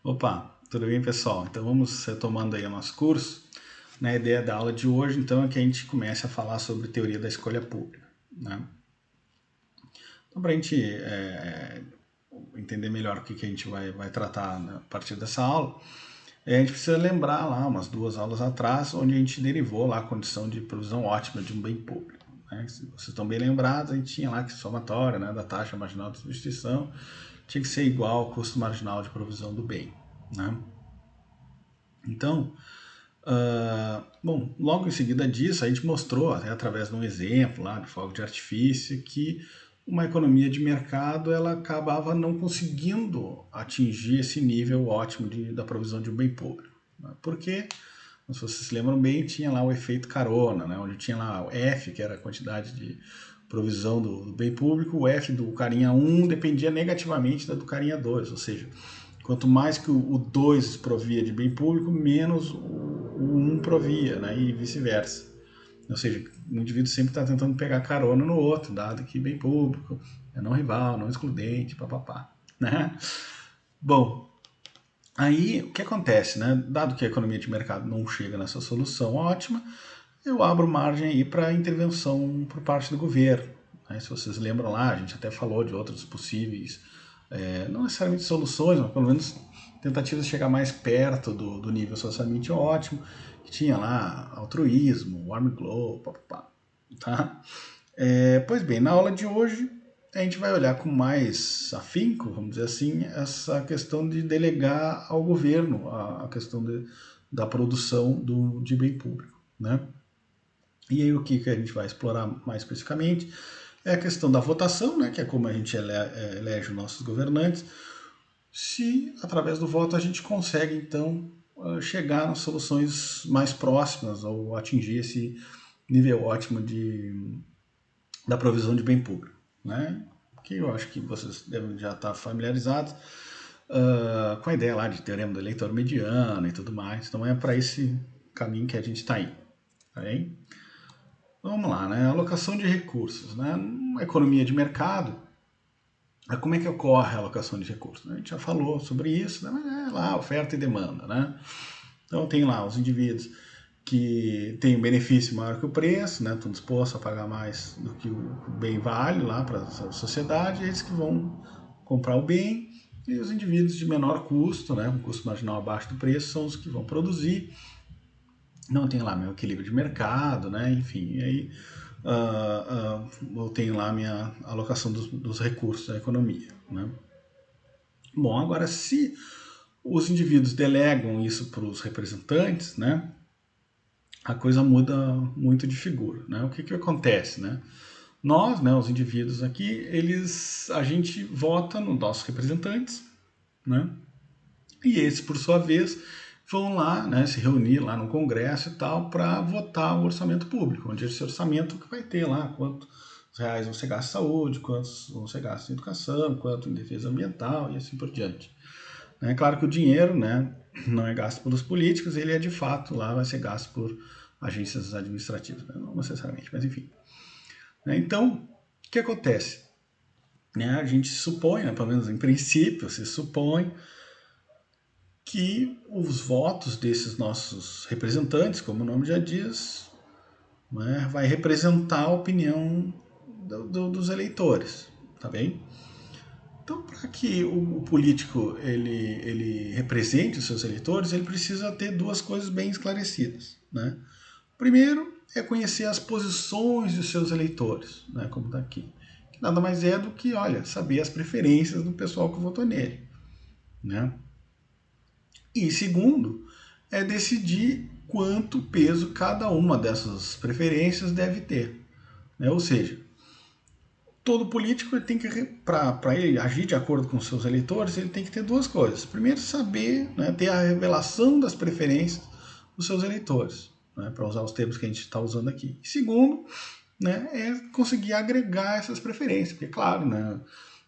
Opa, tudo bem, pessoal? Então vamos retomando aí o nosso curso. A ideia da aula de hoje, então, é que a gente comece a falar sobre teoria da escolha pública, né? Então, para a gente entender melhor o que a gente vai tratar, né, a partir dessa aula, a gente precisa lembrar lá, umas 2 aulas atrás, onde a gente derivou lá a condição de provisão ótima de um bem público, né? Se vocês estão bem lembrados, a gente tinha lá que somatória, né, da taxa marginal de substituição tinha que ser igual ao custo marginal de provisão do bem, né? Então, bom, logo em seguida disso, a gente mostrou, até através de um exemplo lá de fogo de artifício, que uma economia de mercado ela acabava não conseguindo atingir esse nível ótimo da provisão de um bem público, né? Porque, se vocês se lembram bem, tinha lá o efeito carona, né? Onde tinha lá o F, que era a quantidade de provisão do bem público, o F do carinha 1 dependia negativamente da do carinha 2, ou seja, quanto mais que o 2 provia de bem público, menos o 1 provia, né? E vice-versa. Ou seja, o indivíduo sempre está tentando pegar carona no outro, dado que bem público é não rival, não excludente, papapá, né? Bom, aí o que acontece, né? Dado que a economia de mercado não chega nessa solução ótima, eu abro margem aí para intervenção por parte do governo, né? Se vocês lembram lá, a gente até falou de outros possíveis, não necessariamente soluções, mas pelo menos tentativas de chegar mais perto do nível socialmente ótimo, que tinha lá altruísmo, warm glow, papapá, tá? Pois bem, na aula de hoje a gente vai olhar com mais afinco, vamos dizer assim, essa questão de delegar ao governo a questão da produção de bem público, né? E aí o que a gente vai explorar mais especificamente é a questão da votação, né, que é como a gente elege os nossos governantes, se através do voto a gente consegue então chegar nas soluções mais próximas ou atingir esse nível ótimo da provisão de bem público, né? Que eu acho que vocês devem já estar familiarizados com a ideia lá de teorema do eleitor mediano e tudo mais. Então é para esse caminho que a gente está indo, tá bem? Vamos lá, né? Alocação de recursos, né? Uma economia de mercado, como é que ocorre a alocação de recursos? A gente já falou sobre isso, né? Mas é lá oferta e demanda, né? Então tem lá os indivíduos que têm um benefício maior que o preço, né? Estão dispostos a pagar mais do que o bem vale lá para a sociedade, eles que vão comprar o bem, e os indivíduos de menor custo, né? Um custo marginal abaixo do preço, são os que vão produzir. Não tem lá meu equilíbrio de mercado, né? Enfim, e aí eu tenho lá a minha alocação dos recursos da economia, né? Bom, agora se os indivíduos delegam isso para os representantes, né, a coisa muda muito de figura, né? O que acontece, né? Nós, né, os indivíduos aqui, a gente vota nos nossos representantes, né? E esses, por sua vez, vão lá, né, se reunir lá no Congresso e tal, para votar o orçamento público, onde esse orçamento que vai ter lá quantos reais vão ser gastos em saúde, quantos vão ser gastos em educação, quanto em defesa ambiental e assim por diante. É claro que o dinheiro, né, não é gasto pelos políticos, ele é de fato lá, vai ser gasto por agências administrativas, né? Não necessariamente, mas enfim. Então, o que acontece? A gente supõe, né, pelo menos em princípio, se supõe que os votos desses nossos representantes, como o nome já diz, né, vai representar a opinião dos eleitores, tá bem? Então, para que o político ele represente os seus eleitores, ele precisa ter 2 coisas bem esclarecidas, né? Primeiro é conhecer as posições dos seus eleitores, né, como está aqui. Que nada mais é do que, olha, saber as preferências do pessoal que votou nele, né? E segundo, é decidir quanto peso cada uma dessas preferências deve ter, né? Ou seja, todo político tem que, para ele agir de acordo com seus eleitores, ele tem que ter 2 coisas. Primeiro, saber, né, ter a revelação das preferências dos seus eleitores, né, para usar os termos que a gente está usando aqui. E segundo, né, é conseguir agregar essas preferências, porque claro, né,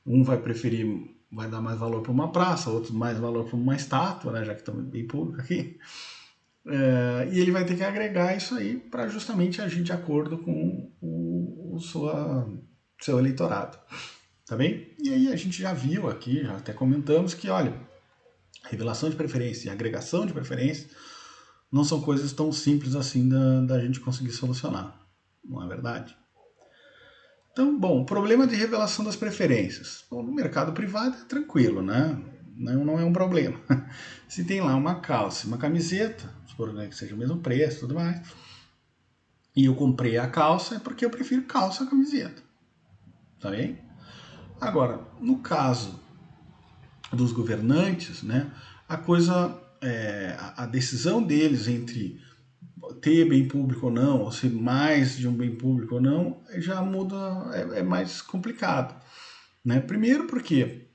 um vai preferir, vai dar mais valor para uma praça, outro mais valor para uma estátua, né, já que estamos bem público aqui, e ele vai ter que agregar isso aí para justamente agir de acordo com o seu eleitorado, tá bem? E aí a gente já viu aqui, já até comentamos que, olha, Revelação de preferência e agregação de preferência não são coisas tão simples assim da gente conseguir solucionar, não é verdade? Então, bom, o problema de revelação das preferências. Bom, no mercado privado é tranquilo, né? Não é um problema. Se tem lá uma calça e uma camiseta, supor que seja o mesmo preço e tudo mais, e eu comprei a calça, é porque eu prefiro calça a camiseta. Tá bem? Agora, no caso dos governantes, né, a coisa, a decisão deles entre ter bem público ou não, ou ser mais de um bem público ou não, já muda, é mais complicado. Né? Primeiro porque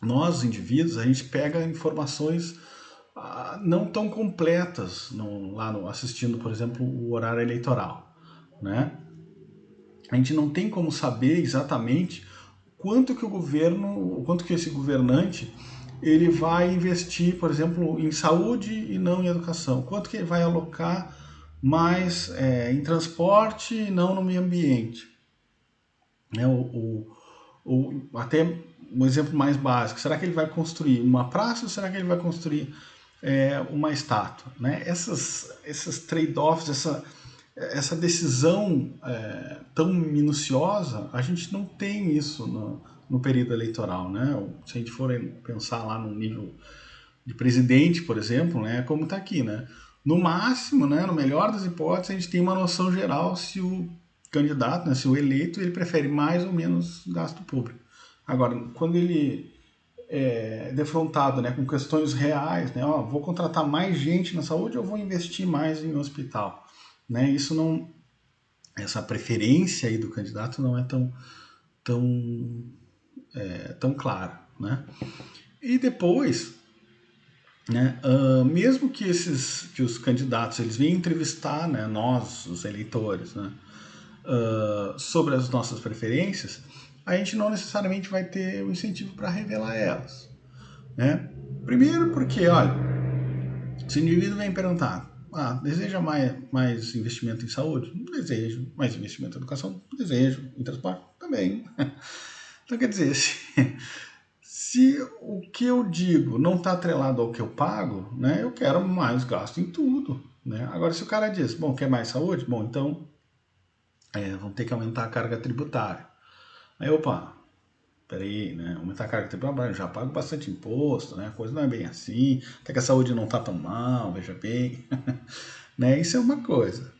nós, indivíduos, a gente pega informações não tão completas assistindo, por exemplo, o horário eleitoral. Né? A gente não tem como saber exatamente quanto que esse governante ele vai investir, por exemplo, em saúde e não em educação. Quanto que ele vai alocar mais em transporte e não no meio ambiente. Né? Até um exemplo mais básico, será que ele vai construir uma praça ou será que ele vai construir uma estátua? Né? Essas trade-offs, essa decisão tão minuciosa, a gente não tem isso no período eleitoral. Né? Se a gente for pensar lá no nível de presidente, por exemplo, né, como está aqui. Né? No máximo, né, no melhor das hipóteses, a gente tem uma noção geral se o candidato, né, se o eleito, ele prefere mais ou menos gasto público. Agora, quando ele é defrontado, né, com questões reais, né, vou contratar mais gente na saúde ou vou investir mais em hospital? Né, isso não, essa preferência aí do candidato não é tão clara. Né? E depois, né, mesmo que os candidatos eles venham entrevistar, né, nós, os eleitores, né, sobre as nossas preferências, a gente não necessariamente vai ter o incentivo para revelar elas. Né? Primeiro porque, olha, se o indivíduo vem perguntar, deseja mais investimento em saúde? Desejo. Mais investimento em educação? Desejo. Em transporte? Também. Então, quer dizer, se o que eu digo não está atrelado ao que eu pago, né, eu quero mais gasto em tudo. Né? Agora, se o cara diz, bom, quer mais saúde? Bom, então vão ter que aumentar a carga tributária. Aí, opa, peraí, né? Aumentar a carga tributária, eu já pago bastante imposto, né? A coisa não é bem assim, até que a saúde não está tão mal, veja bem. Né? Isso é uma coisa.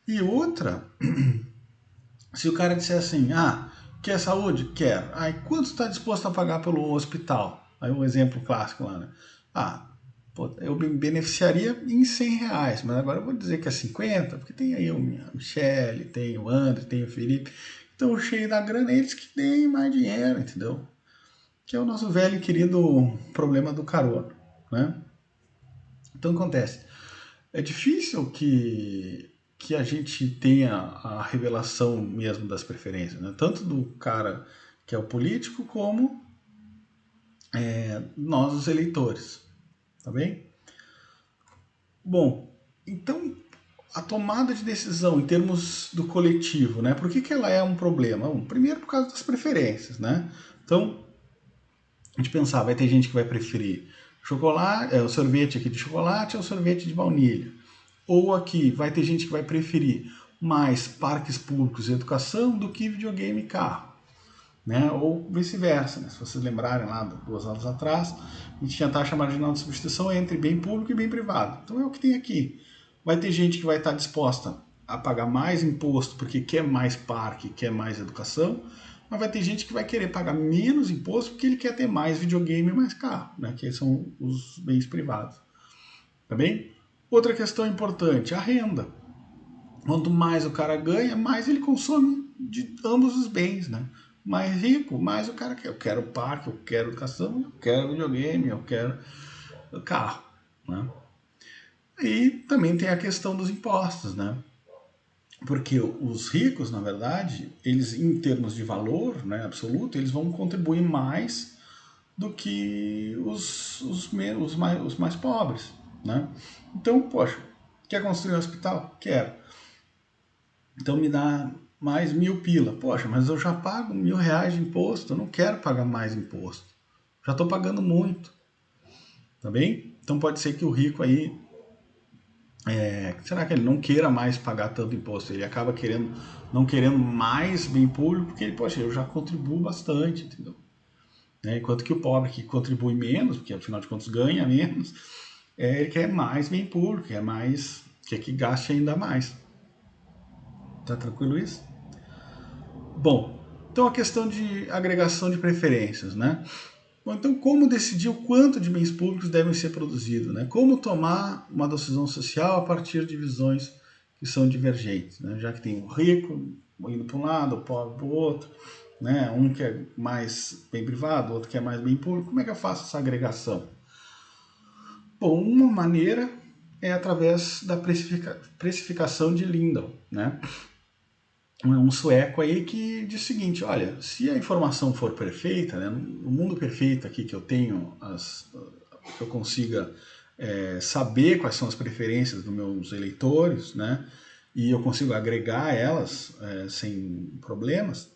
E outra, se o cara disser assim, quer saúde? Quero. Aí, quanto está disposto a pagar pelo hospital? Aí um exemplo clássico lá, né? Eu me beneficiaria em R$100, mas agora eu vou dizer que é 50, porque tem aí a Michele, tem o André, tem o Felipe. Então, cheio da grana, eles que deem mais dinheiro, entendeu? Que é o nosso velho e querido problema do carona, né? Então, acontece. É difícil que a gente tenha a revelação mesmo das preferências, né? Tanto do cara que é o político, como nós, os eleitores. Tá bem? Bom, então a tomada de decisão em termos do coletivo, né? Por que ela é um problema? Bom, primeiro por causa das preferências, né? Então, a gente pensar, vai ter gente que vai preferir chocolate, o sorvete aqui de chocolate ou sorvete de baunilha. Ou aqui, vai ter gente que vai preferir mais parques públicos e educação do que videogame e carro. Né? Ou vice-versa. Né? Se vocês lembrarem lá, 2 aulas atrás, a gente tinha taxa marginal de substituição entre bem público e bem privado. Então é o que tem aqui. Vai ter gente que vai estar disposta a pagar mais imposto porque quer mais parque, quer mais educação, mas vai ter gente que vai querer pagar menos imposto porque ele quer ter mais videogame e mais carro, né? Que são os bens privados. Tá bem? Outra questão importante, a renda. Quanto mais o cara ganha, mais ele consome de ambos os bens, né? Mais rico, mais o cara quer. Eu quero parque, eu quero educação, eu quero videogame, eu quero carro, né? E também tem a questão dos impostos, né? Porque os ricos, na verdade, eles, em termos de valor, né, absoluto, eles vão contribuir mais do que os mais pobres, né? Então, poxa, quer construir um hospital? Quero. Então me dá mais 1.000 pila. Poxa, mas eu já pago R$1.000 de imposto, eu não quero pagar mais imposto. Já estou pagando muito. tá bem? Então pode ser que o rico aí, será que ele não queira mais pagar tanto imposto? Ele acaba não querendo mais bem público, porque ele, poxa, eu já contribuo bastante, entendeu? Enquanto que o pobre que contribui menos, porque afinal de contas ganha menos, ele quer mais bem público, quer que gaste ainda mais. Tá tranquilo isso? Bom, então a questão de agregação de preferências, né? Bom, então como decidir o quanto de bens públicos devem ser produzidos, né? Como tomar uma decisão social a partir de visões que são divergentes, né? Já que tem o rico indo para um lado, o pobre para o outro, né? Um que é mais bem privado, outro que é mais bem público. Como é que eu faço essa agregação? Bom, uma maneira é através da precificação de Lindow, né? Um sueco aí que diz o seguinte, olha, se a informação for perfeita, né, no mundo perfeito aqui que eu tenho, que eu consiga saber quais são as preferências dos meus eleitores, né, e eu consigo agregar elas sem problemas,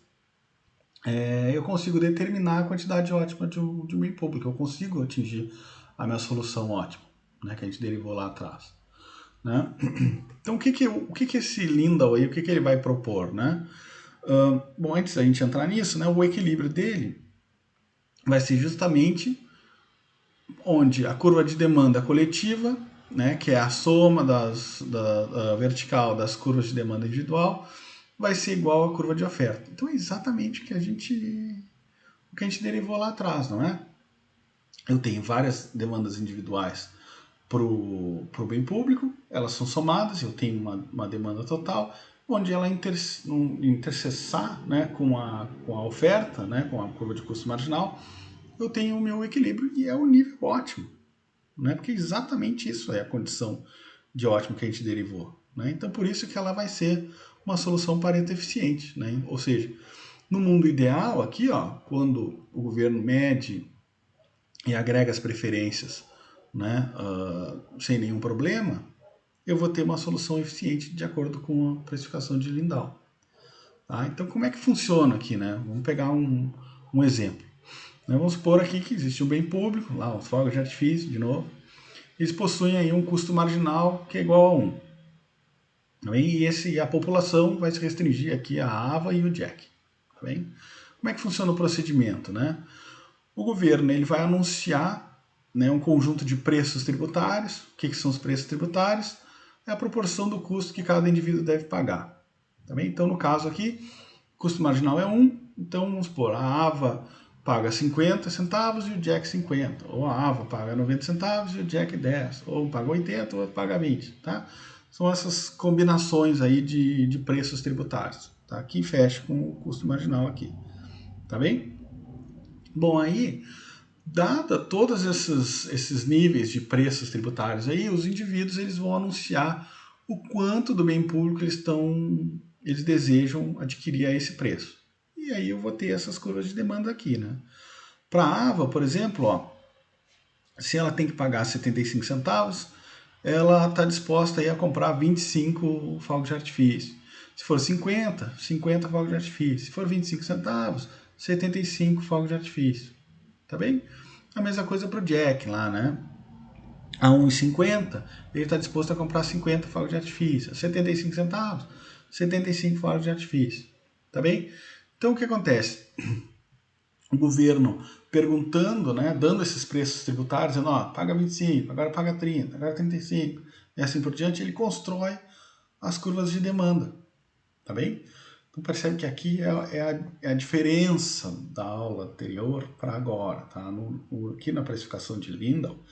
eu consigo determinar a quantidade ótima de um bem público, eu consigo atingir a minha solução ótima, né, que a gente derivou lá atrás. Né? Então, o que esse Lindow aí, o que ele vai propor, né? Bom, antes da gente entrar nisso, né, o equilíbrio dele vai ser justamente onde a curva de demanda coletiva, né, que é a soma da vertical das curvas de demanda individual, vai ser igual à curva de oferta. Então, é exatamente o que a gente derivou lá atrás, não é? Eu tenho várias demandas individuais para o bem público, elas são somadas, eu tenho uma demanda total, onde ela intercessar, né, com a oferta, né, com a curva de custo marginal, eu tenho o meu equilíbrio e é um nível ótimo, né, porque exatamente isso é a condição de ótimo que a gente derivou. Né? Então, por isso que ela vai ser uma solução Pareto eficiente. Né? Ou seja, no mundo ideal, aqui, ó, quando o governo mede e agrega as preferências, né, sem nenhum problema, eu vou ter uma solução eficiente de acordo com a precificação de Lindow. Tá? Então, como é que funciona aqui? Né? Vamos pegar um exemplo. Vamos supor aqui que existe um bem público, lá os fogos de artifício, de novo. Eles possuem aí um custo marginal que é igual a 1. Tá bem? E a população vai se restringir aqui a Ava e o Jack. Tá bem? Como é que funciona o procedimento? Né? O governo ele vai anunciar, né, um conjunto de preços tributários. O que são os preços tributários? É a proporção do custo que cada indivíduo deve pagar. Tá bem? Então, no caso aqui, o custo marginal é 1, então vamos supor, a Ava paga 50 centavos e o Jack 50, ou a Ava paga 90 centavos e o Jack 10, ou paga 80 ou outro paga 20. Tá? São essas combinações aí de preços tributários, tá? Que fecha com o custo marginal aqui. Tá bem? Bom, aí, dada todos esses níveis de preços tributários aí, os indivíduos eles vão anunciar o quanto do bem público eles desejam adquirir a esse preço. E aí eu vou ter essas curvas de demanda aqui, né? Para a Ava, por exemplo, ó, se ela tem que pagar 75 centavos, ela está disposta aí a comprar 25 fogos de artifício. Se for 50 fogos de artifício. Se for 25 centavos, 75 fogos de artifício. Tá bem? A mesma coisa para o Jack lá, né? A 1,50 ele está disposto a comprar 50 fogos de artifício. A 75 centavos, 75 fogos de artifício. Tá bem? Então o que acontece? O governo perguntando, né, dando esses preços tributários, dizendo, ó, paga 25, agora paga 30, agora 35, e assim por diante, ele constrói as curvas de demanda. Tá bem? Então percebe que aqui é a diferença da aula anterior para agora. Tá? Aqui na precificação de Lindow,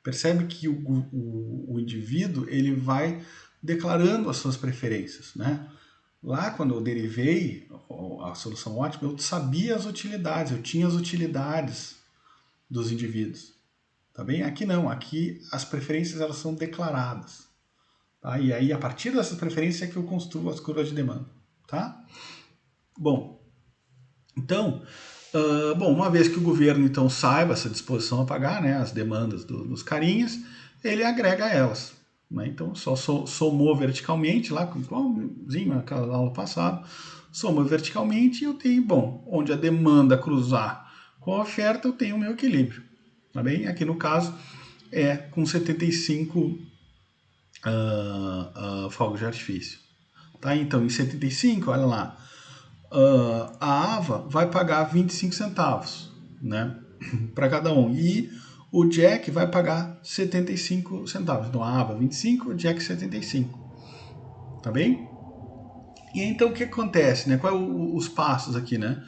percebe que o indivíduo ele vai declarando as suas preferências. Né? Lá, quando eu derivei a solução ótima, eu sabia as utilidades, eu tinha as utilidades dos indivíduos. Tá bem? Aqui não, aqui as preferências elas são declaradas. Tá? E aí, a partir dessas preferências é que eu construo as curvas de demanda. Tá? Bom, então, uma vez que o governo então saiba essa disposição a pagar, né, as demandas dos carinhas, ele agrega elas. Né? Então, só somou verticalmente, lá, igualzinho naquela aula passada, somou verticalmente e eu tenho, onde a demanda cruzar com a oferta, eu tenho o meu equilíbrio. Tá bem? Aqui no caso, é com 75 fogos de artifício. Tá? Então, em 75, olha lá, a AVA vai pagar 25 centavos, né, para cada um. E o Jack vai pagar 75 centavos. Então, a AVA 25, o Jack 75. Tá bem? E então, o que acontece? Né? Quais os passos aqui? Né?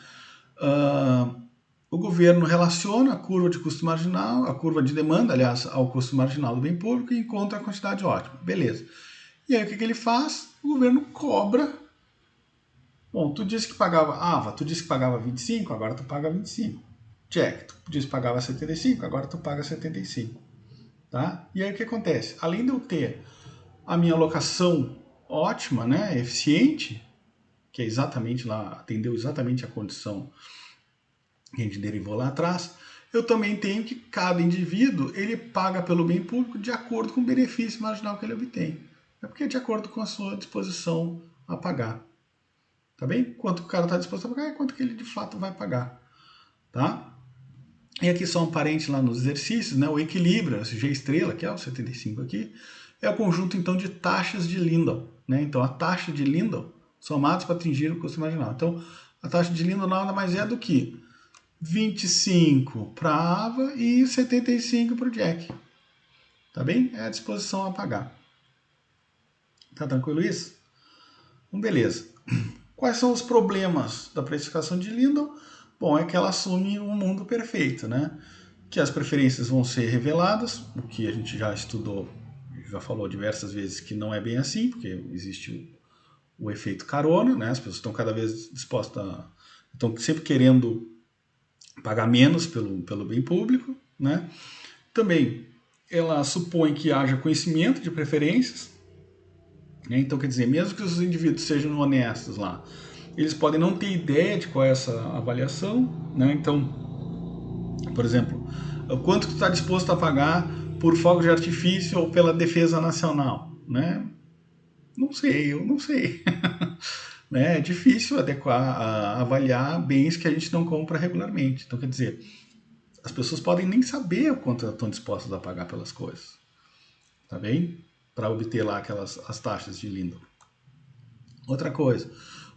O governo relaciona a curva de custo marginal, a curva de demanda, aliás, ao custo marginal do bem público e encontra a quantidade ótima. Beleza. E aí o que ele faz? O governo cobra. Bom, tu disse que pagava AVA, tu disse que pagava 25, agora tu paga 25. Jack, tu disse que pagava 75, agora tu paga 75. Tá? E aí o que acontece? Além de eu ter a minha alocação ótima, né, eficiente, que é exatamente lá, atendeu exatamente a condição que a gente derivou lá atrás, eu também tenho que cada indivíduo ele paga pelo bem público de acordo com o benefício marginal que ele obtém. É porque é de acordo com a sua disposição a pagar. Tá bem? Quanto o cara está disposto a pagar e quanto que ele de fato vai pagar. Tá? E aqui só um parente lá nos exercícios, né? O equilíbrio, esse G estrela, que é o 75 aqui, é o conjunto então de taxas de Lindow. Né? Então a taxa de Lindow somadas para atingir o custo marginal. Então a taxa de Lindow nada mais é do que 25 para a AVA e 75 para o Jack. Tá bem? É a disposição a pagar. Tá tranquilo isso? Então, beleza. Quais são os problemas da precificação de Lindow? Bom, é que ela assume um mundo perfeito, né? Que as preferências vão ser reveladas, o que a gente já estudou, já falou diversas vezes que não é bem assim, porque existe o efeito carona, né? As pessoas estão cada vez dispostas estão sempre querendo pagar menos pelo bem público, né? Também ela supõe que haja conhecimento de preferências, né? Então, quer dizer, mesmo que os indivíduos sejam honestos lá, eles podem não ter ideia de qual é essa avaliação, né? Então, por exemplo, quanto tu está disposto a pagar por fogo de artifício ou pela defesa nacional, né? Não sei, eu não sei. Né? É difícil avaliar bens que a gente não compra regularmente. Então, quer dizer, as pessoas podem nem saber o quanto estão dispostas a pagar pelas coisas, tá bem? Para obter lá as taxas de Lindow. Outra coisa,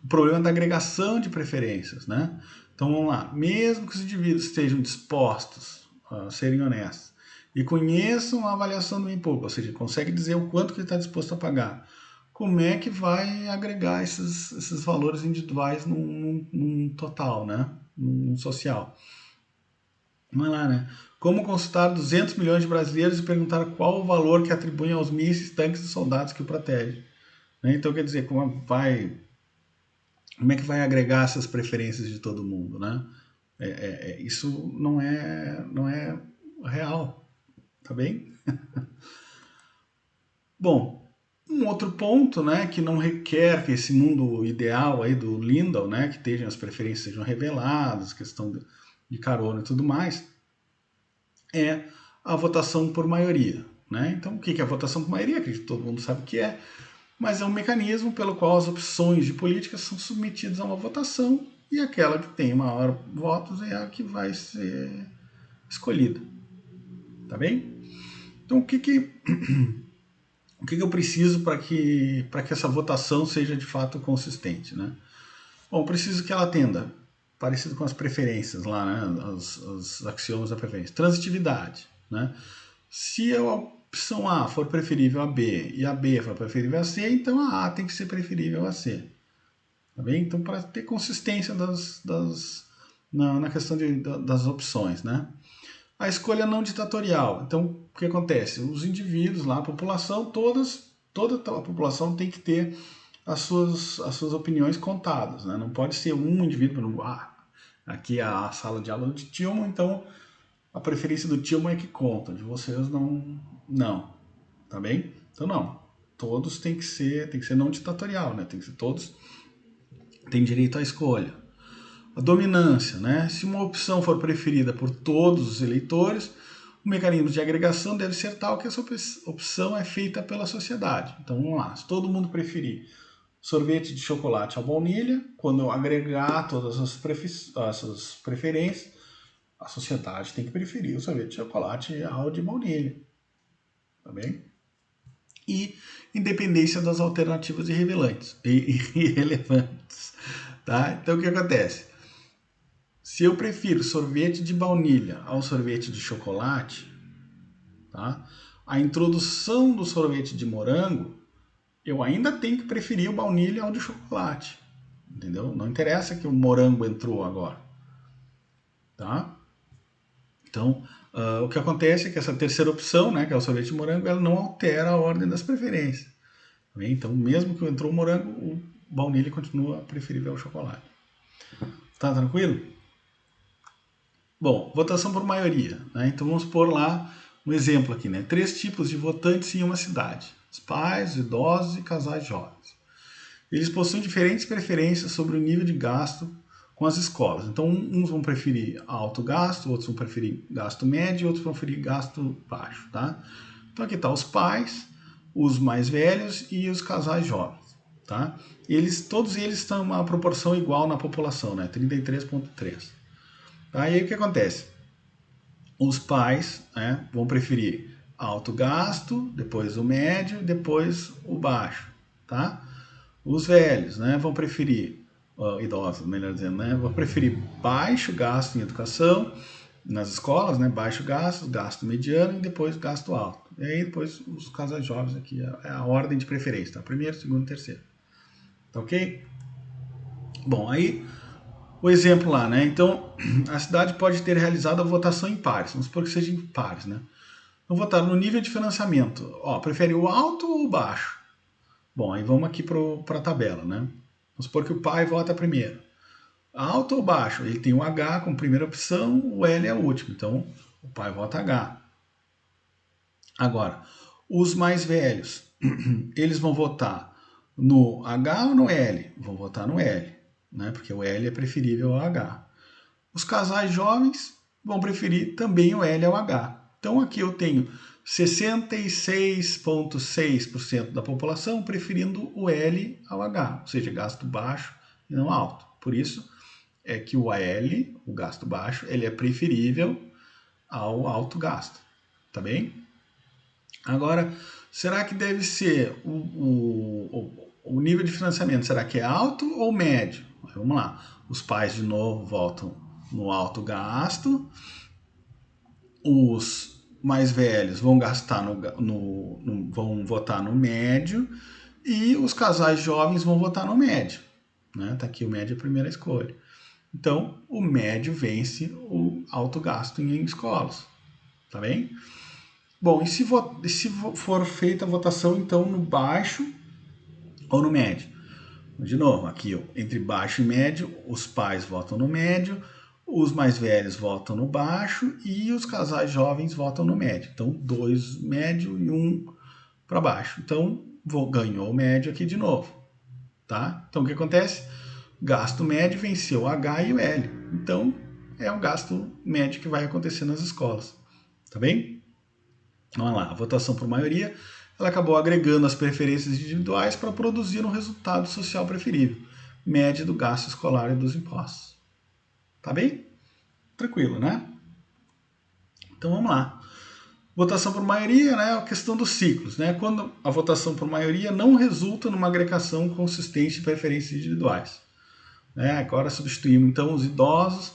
o problema da agregação de preferências, né? Então vamos lá, mesmo que os indivíduos estejam dispostos a serem honestos e conheçam a avaliação do bem público, ou seja, consegue dizer o quanto que ele está disposto a pagar, como é que vai agregar esses valores individuais num total, né? Num social? Vamos lá, né? Como consultar 200 milhões de brasileiros e perguntar qual o valor que atribuem aos mísseis, tanques e soldados que o protegem. Né? Então, quer dizer, como é que vai agregar essas preferências de todo mundo, né? Isso não é real, tá bem? Bom, um outro ponto, né, que não requer que esse mundo ideal aí do Lindow, né, que estejam as preferências sejam reveladas, questão de carona e tudo mais, é a votação por maioria, né? Então, o que é a votação por maioria? Acredito que todo mundo sabe o que é, mas é um mecanismo pelo qual as opções de política são submetidas a uma votação e aquela que tem maior votos é a que vai ser escolhida, tá bem? Então, o que eu preciso para que essa votação seja de fato consistente, né? Bom, preciso que ela atenda, parecido com as preferências lá, né? Os axiomas da preferência. Transitividade, né? Se a opção A for preferível a B e a B for preferível a C, então a A tem que ser preferível a C. Tá bem? Então, para ter consistência na questão das opções, né? A escolha não ditatorial. Então, o que acontece? Os indivíduos lá, a população, toda a população tem que ter as suas opiniões contadas, né? Não pode ser um indivíduo, aqui é a sala de aula de Tillman, então a preferência do Tillman é que conta, de vocês não, tá bem? Então não, todos tem que ser não ditatorial, né? Tem que ser todos têm direito à escolha. A dominância, né? Se uma opção for preferida por todos os eleitores, o mecanismo de agregação deve ser tal que essa opção é feita pela sociedade. Então vamos lá, se todo mundo preferir sorvete de chocolate à baunilha, quando eu agregar todas as preferências, a sociedade tem que preferir o sorvete de chocolate ao de baunilha. tá bem? E independência das alternativas irrelevantes, tá? Então, o que acontece? Se eu prefiro sorvete de baunilha ao sorvete de chocolate, tá? A introdução do sorvete de morango, eu ainda tenho que preferir o baunilha ao de chocolate, entendeu? Não interessa que o morango entrou agora, tá? Então, o que acontece é que essa terceira opção, né, que é o sorvete de morango, ela não altera a ordem das preferências. Tá bem? Então, mesmo que entrou o morango, o baunilha continua preferível ao chocolate. Tá tranquilo? Bom, votação por maioria, né? Então vamos pôr lá um exemplo aqui, né? 3 tipos de votantes em uma cidade: os pais, os idosos e casais jovens. Eles possuem diferentes preferências sobre o nível de gasto com as escolas. Então, uns vão preferir alto gasto, outros vão preferir gasto médio, outros vão preferir gasto baixo, tá? Então aqui tá os pais, os mais velhos e os casais jovens, tá? Todos eles estão em uma proporção igual na população, né? 33,3. Tá? E aí o que acontece? Os pais, né, vão preferir alto gasto, depois o médio, depois o baixo, tá? Os velhos, né, vão preferir, idosos, melhor dizendo, né, vão preferir baixo gasto em educação, nas escolas, né, baixo gasto, gasto mediano e depois gasto alto. E aí depois os casais jovens aqui, é a ordem de preferência, tá? Primeiro, segundo, terceiro. Tá ok? Bom, aí o exemplo lá, né? Então, a cidade pode ter realizado a votação em pares, vamos supor que seja em pares, né? Então, votar no nível de financiamento. Ó, prefere o alto ou o baixo? Bom, aí vamos aqui para a tabela, né? Vamos supor que o pai vota primeiro. Alto ou baixo? Ele tem o H como primeira opção, o L é o último. Então, o pai vota H. Agora, os mais velhos, eles vão votar no H ou no L? Vão votar no L, né? Porque o L é preferível ao H. Os casais jovens vão preferir também o L ao H. Então aqui eu tenho 66,6% da população preferindo o L ao H, ou seja, gasto baixo e não alto. Por isso é que o L, o gasto baixo, ele é preferível ao alto gasto, tá bem? Agora, será que deve ser o nível de financiamento, será que é alto ou médio? Vamos lá, os pais de novo votam no alto gasto, os mais velhos vão gastar vão votar no médio e os casais jovens vão votar no médio, né? Tá aqui o médio é a primeira escolha. Então, o médio vence o alto gasto em escolas, tá bem? Bom, e se for feita a votação então no baixo ou no médio? De novo, aqui ó, entre baixo e médio, os pais votam no médio, os mais velhos votam no baixo e os casais jovens votam no médio. Então, 2 médio e 1 para baixo. Então, ganhou o médio aqui de novo, tá? Então, o que acontece? Gasto médio venceu o H e o L. Então, é o gasto médio que vai acontecer nas escolas, tá bem? Vamos lá, a votação por maioria, ela acabou agregando as preferências individuais para produzir um resultado social preferível, média do gasto escolar e dos impostos. Tá bem? Tranquilo, né? Então vamos lá. Votação por maioria, né? A questão dos ciclos, né? Quando a votação por maioria não resulta numa agregação consistente de preferências individuais. Né? Agora substituímos então os idosos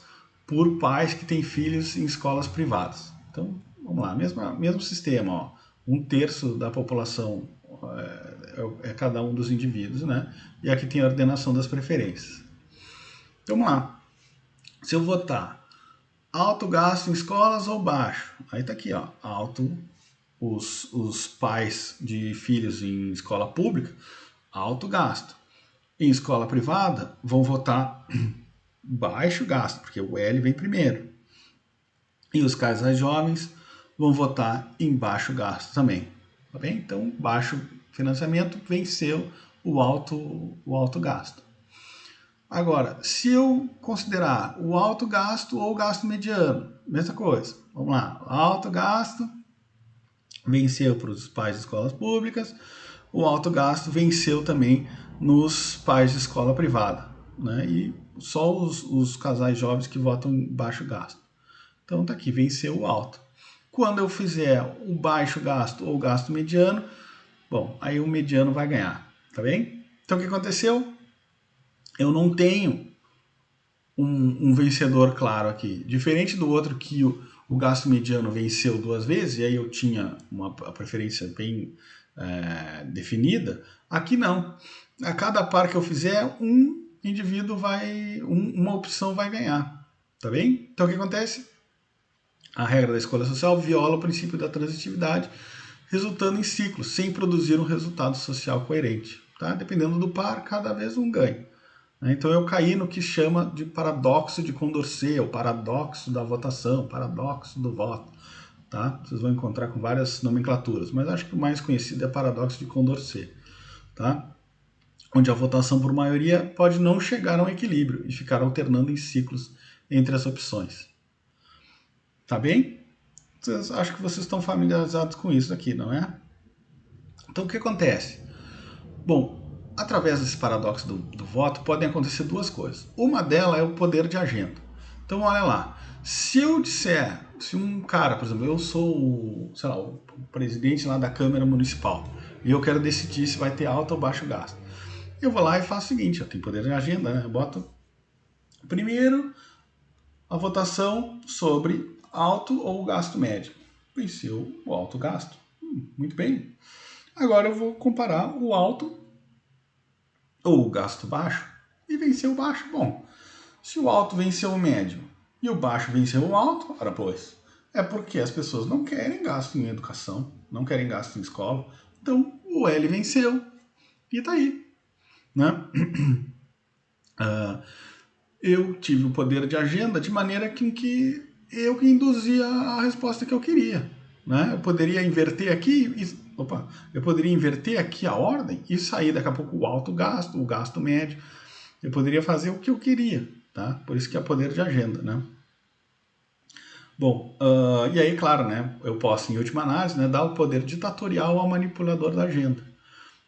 por pais que têm filhos em escolas privadas. Então, vamos lá, mesmo sistema, ó. 1/3 da população é cada um dos indivíduos, né? E aqui tem a ordenação das preferências. Então, vamos lá. Se eu votar alto gasto em escolas ou baixo, aí tá aqui, ó, alto, os pais de filhos em escola pública, alto gasto. Em escola privada, vão votar baixo gasto, porque o L vem primeiro. E os casais jovens vão votar em baixo gasto também. Tá bem? Então, baixo financiamento venceu o alto gasto. Agora, se eu considerar o alto gasto ou o gasto mediano, mesma coisa. Vamos lá, alto gasto venceu para os pais de escolas públicas, o alto gasto venceu também nos pais de escola privada, né? E só os casais jovens que votam em baixo gasto. Então tá aqui, venceu o alto. Quando eu fizer o baixo gasto ou o gasto mediano, bom, aí o mediano vai ganhar, tá bem? Então o que aconteceu? Eu não tenho um vencedor claro aqui. Diferente do outro que o gasto mediano venceu 2 vezes, e aí eu tinha a preferência bem definida, aqui não. A cada par que eu fizer, um indivíduo uma opção vai ganhar, tá bem? Então o que acontece? A regra da escolha social viola o princípio da transitividade, resultando em ciclos, sem produzir um resultado social coerente. Tá? Dependendo do par, cada vez um ganha. Então eu caí no que chama de paradoxo de Condorcet, o paradoxo da votação, paradoxo do voto. Tá? Vocês vão encontrar com várias nomenclaturas, mas acho que o mais conhecido é paradoxo de Condorcet. Tá? Onde a votação por maioria pode não chegar a um equilíbrio e ficar alternando em ciclos entre as opções. Tá bem? Acho que vocês estão familiarizados com isso aqui, não é? Então o que acontece? Bom, através desse paradoxo do voto podem acontecer 2 coisas. Uma delas é o poder de agenda. Então olha lá, se eu disser, se um cara, por exemplo, eu sou sei lá, o presidente lá da Câmara Municipal e eu quero decidir se vai ter alto ou baixo gasto, eu vou lá e faço o seguinte, eu tenho poder de agenda, né? Eu boto primeiro a votação sobre alto ou gasto médio. Venceu o alto gasto. Muito bem. Agora eu vou comparar o alto ou o gasto baixo e venceu o baixo. Bom, se o alto venceu o médio e o baixo venceu o alto, ora pois, é porque as pessoas não querem gasto em educação, não querem gasto em escola. Então o L venceu e tá aí, né? Eu tive o poder de agenda de maneira que eu que induzia a resposta que eu queria, né? Eu poderia inverter aqui, eu poderia inverter aqui a ordem e sair daqui a pouco o alto gasto, o gasto médio. Eu poderia fazer o que eu queria, tá? Por isso que é poder de agenda, né? Bom, e aí, claro, né? Eu posso, em última análise, né, dar o poder ditatorial ao manipulador da agenda.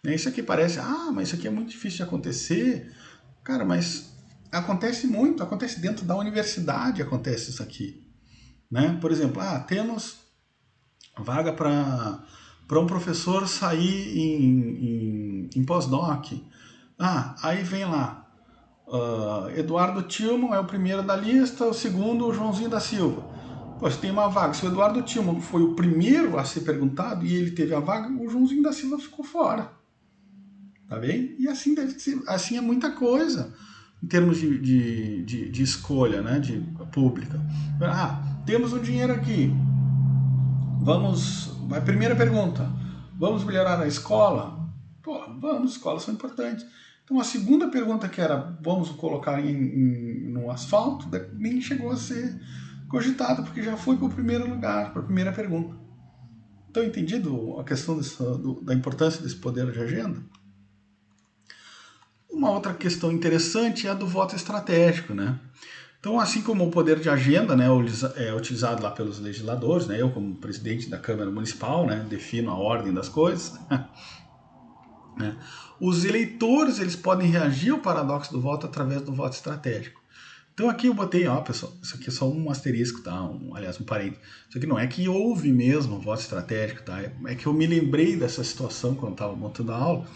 Isso aqui parece, mas isso aqui é muito difícil de acontecer. Cara, mas acontece muito, acontece dentro da universidade, acontece isso aqui. Né? Por exemplo, temos vaga para um professor sair em pós-doc. Aí vem lá, Eduardo Tillman é o primeiro da lista, o segundo o Joãozinho da Silva. Poxa, tem uma vaga. Se o Eduardo Tillman foi o primeiro a ser perguntado e ele teve a vaga, o Joãozinho da Silva ficou fora. Tá bem? E assim deve ser, assim é muita coisa em termos de escolha, né, de pública. Temos o dinheiro aqui. A primeira pergunta, vamos melhorar a escola? Vamos, escolas são importantes. Então a segunda pergunta que era, vamos colocar no asfalto, nem chegou a ser cogitada, porque já foi para o primeiro lugar, para a primeira pergunta. Então, entendido a questão da importância desse poder de agenda? Uma outra questão interessante é a do voto estratégico, né? Então, assim como o poder de agenda, né, é utilizado lá pelos legisladores, né, eu como presidente da Câmara Municipal, né, defino a ordem das coisas, né, os eleitores eles podem reagir ao paradoxo do voto através do voto estratégico. Então aqui eu botei, pessoal, isso aqui é só um asterisco, tá? Aliás, um parênteses. Isso aqui não é que houve mesmo voto estratégico, tá? É que eu me lembrei dessa situação quando estava montando a aula,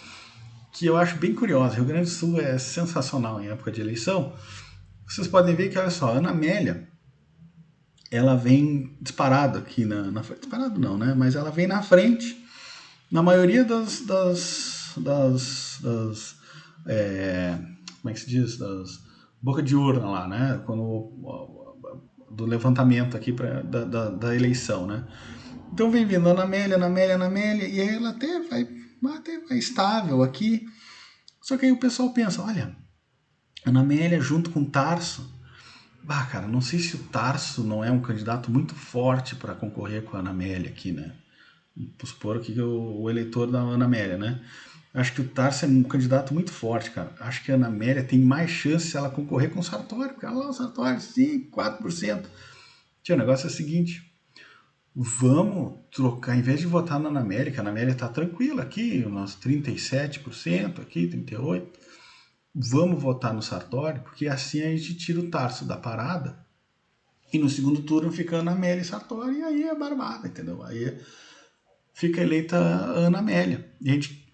que eu acho bem curiosa. Rio Grande do Sul é sensacional em época de eleição. Vocês podem ver que, olha só, a Ana Amélia, ela vem disparado aqui na frente. Disparado não, né? Mas ela vem na frente na maioria das como é que se diz? Das boca de urna lá, né? Do levantamento aqui da eleição, né? Então vem vindo Ana Amélia, e aí ela até vai estável aqui. Só que aí o pessoal pensa, olha, Ana Amélia junto com Tarso. Cara, não sei se o Tarso não é um candidato muito forte para concorrer com a Ana Amélia aqui, né? Vamos supor aqui o eleitor da Ana Amélia, né? Acho que o Tarso é um candidato muito forte, cara. Acho que a Ana Amélia tem mais chance se ela concorrer com o Sartori, porque olha lá o Sartori, 5%, 4%. O negócio é o seguinte, vamos trocar, em vez de votar na Ana Amélia, que a Ana Amélia tá tranquila aqui, umas 37%, aqui 38%, vamos votar no Sartori, porque assim a gente tira o Tarso da parada E no segundo turno fica Ana Amélia e Sartori, e aí é barbada, entendeu? Aí fica eleita a Ana Amélia. E a gente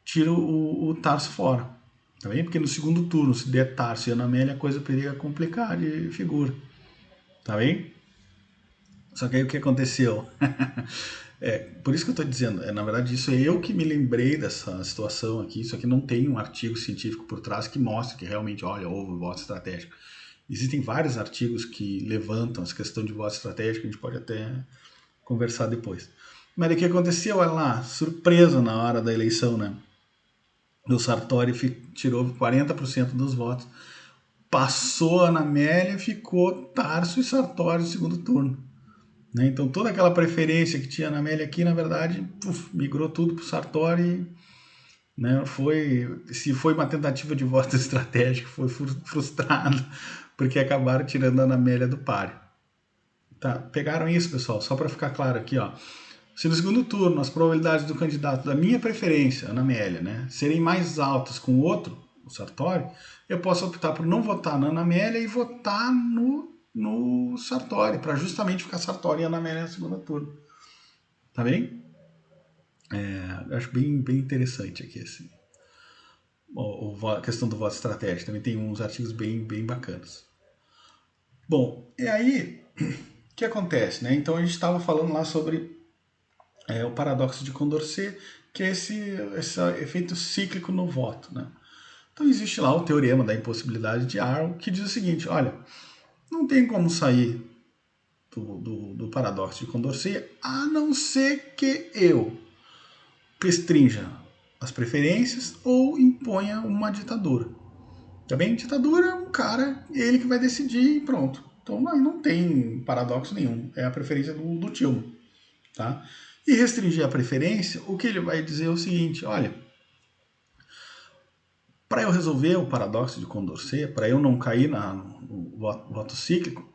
tira o Tarso fora. Tá bem? Porque no segundo turno, se der Tarso e Ana Amélia, a coisa poderia complicar de figura. Tá bem? Só que aí o que aconteceu? Por isso que eu estou dizendo, na verdade, isso é eu que me lembrei dessa situação aqui. Isso aqui não tem um artigo científico por trás que mostre que realmente, olha, houve voto estratégico. Existem vários artigos que levantam essa questão de voto estratégico, a gente pode até conversar depois. Mas o que aconteceu? Olha lá, surpresa na hora da eleição, né? O Sartori tirou 40% dos votos. Passou a Ana Amélia, ficou Tarso e Sartori no segundo turno. Né? Então toda aquela preferência que tinha na Amélia aqui, na verdade, migrou tudo para o Sartori. Né? Se foi uma tentativa de voto estratégico, foi frustrado, porque acabaram tirando a Ana Amélia do páreo. Tá? Pegaram isso, pessoal? Só para ficar claro aqui, ó. Se no segundo turno as probabilidades do candidato da minha preferência, Ana Amélia, né, serem mais altas com o outro, o Sartori, eu posso optar por não votar na Ana Amélia e votar no Sartori, para justamente ficar Sartori e Ana Amélia no segundo turno. Tá bem? Eu acho bem interessante aqui assim, a questão do voto estratégico. Também tem uns artigos bem bacanas. Bom, e aí, o que acontece? Né? Então a gente estava falando lá sobre o paradoxo de Condorcet, que é esse efeito cíclico no voto. Né? Então existe lá o teorema da impossibilidade de Arrow, que diz o seguinte, olha, não tem como sair do paradoxo de Condorcet, a não ser que eu restrinja as preferências ou imponha uma ditadura. Tá bem? Ditadura é um cara, ele que vai decidir e pronto. Então não tem paradoxo nenhum, é a preferência do Tillman. Tá? E restringir a preferência, o que ele vai dizer é o seguinte, olha, para eu resolver o paradoxo de Condorcet, para eu não cair no voto cíclico,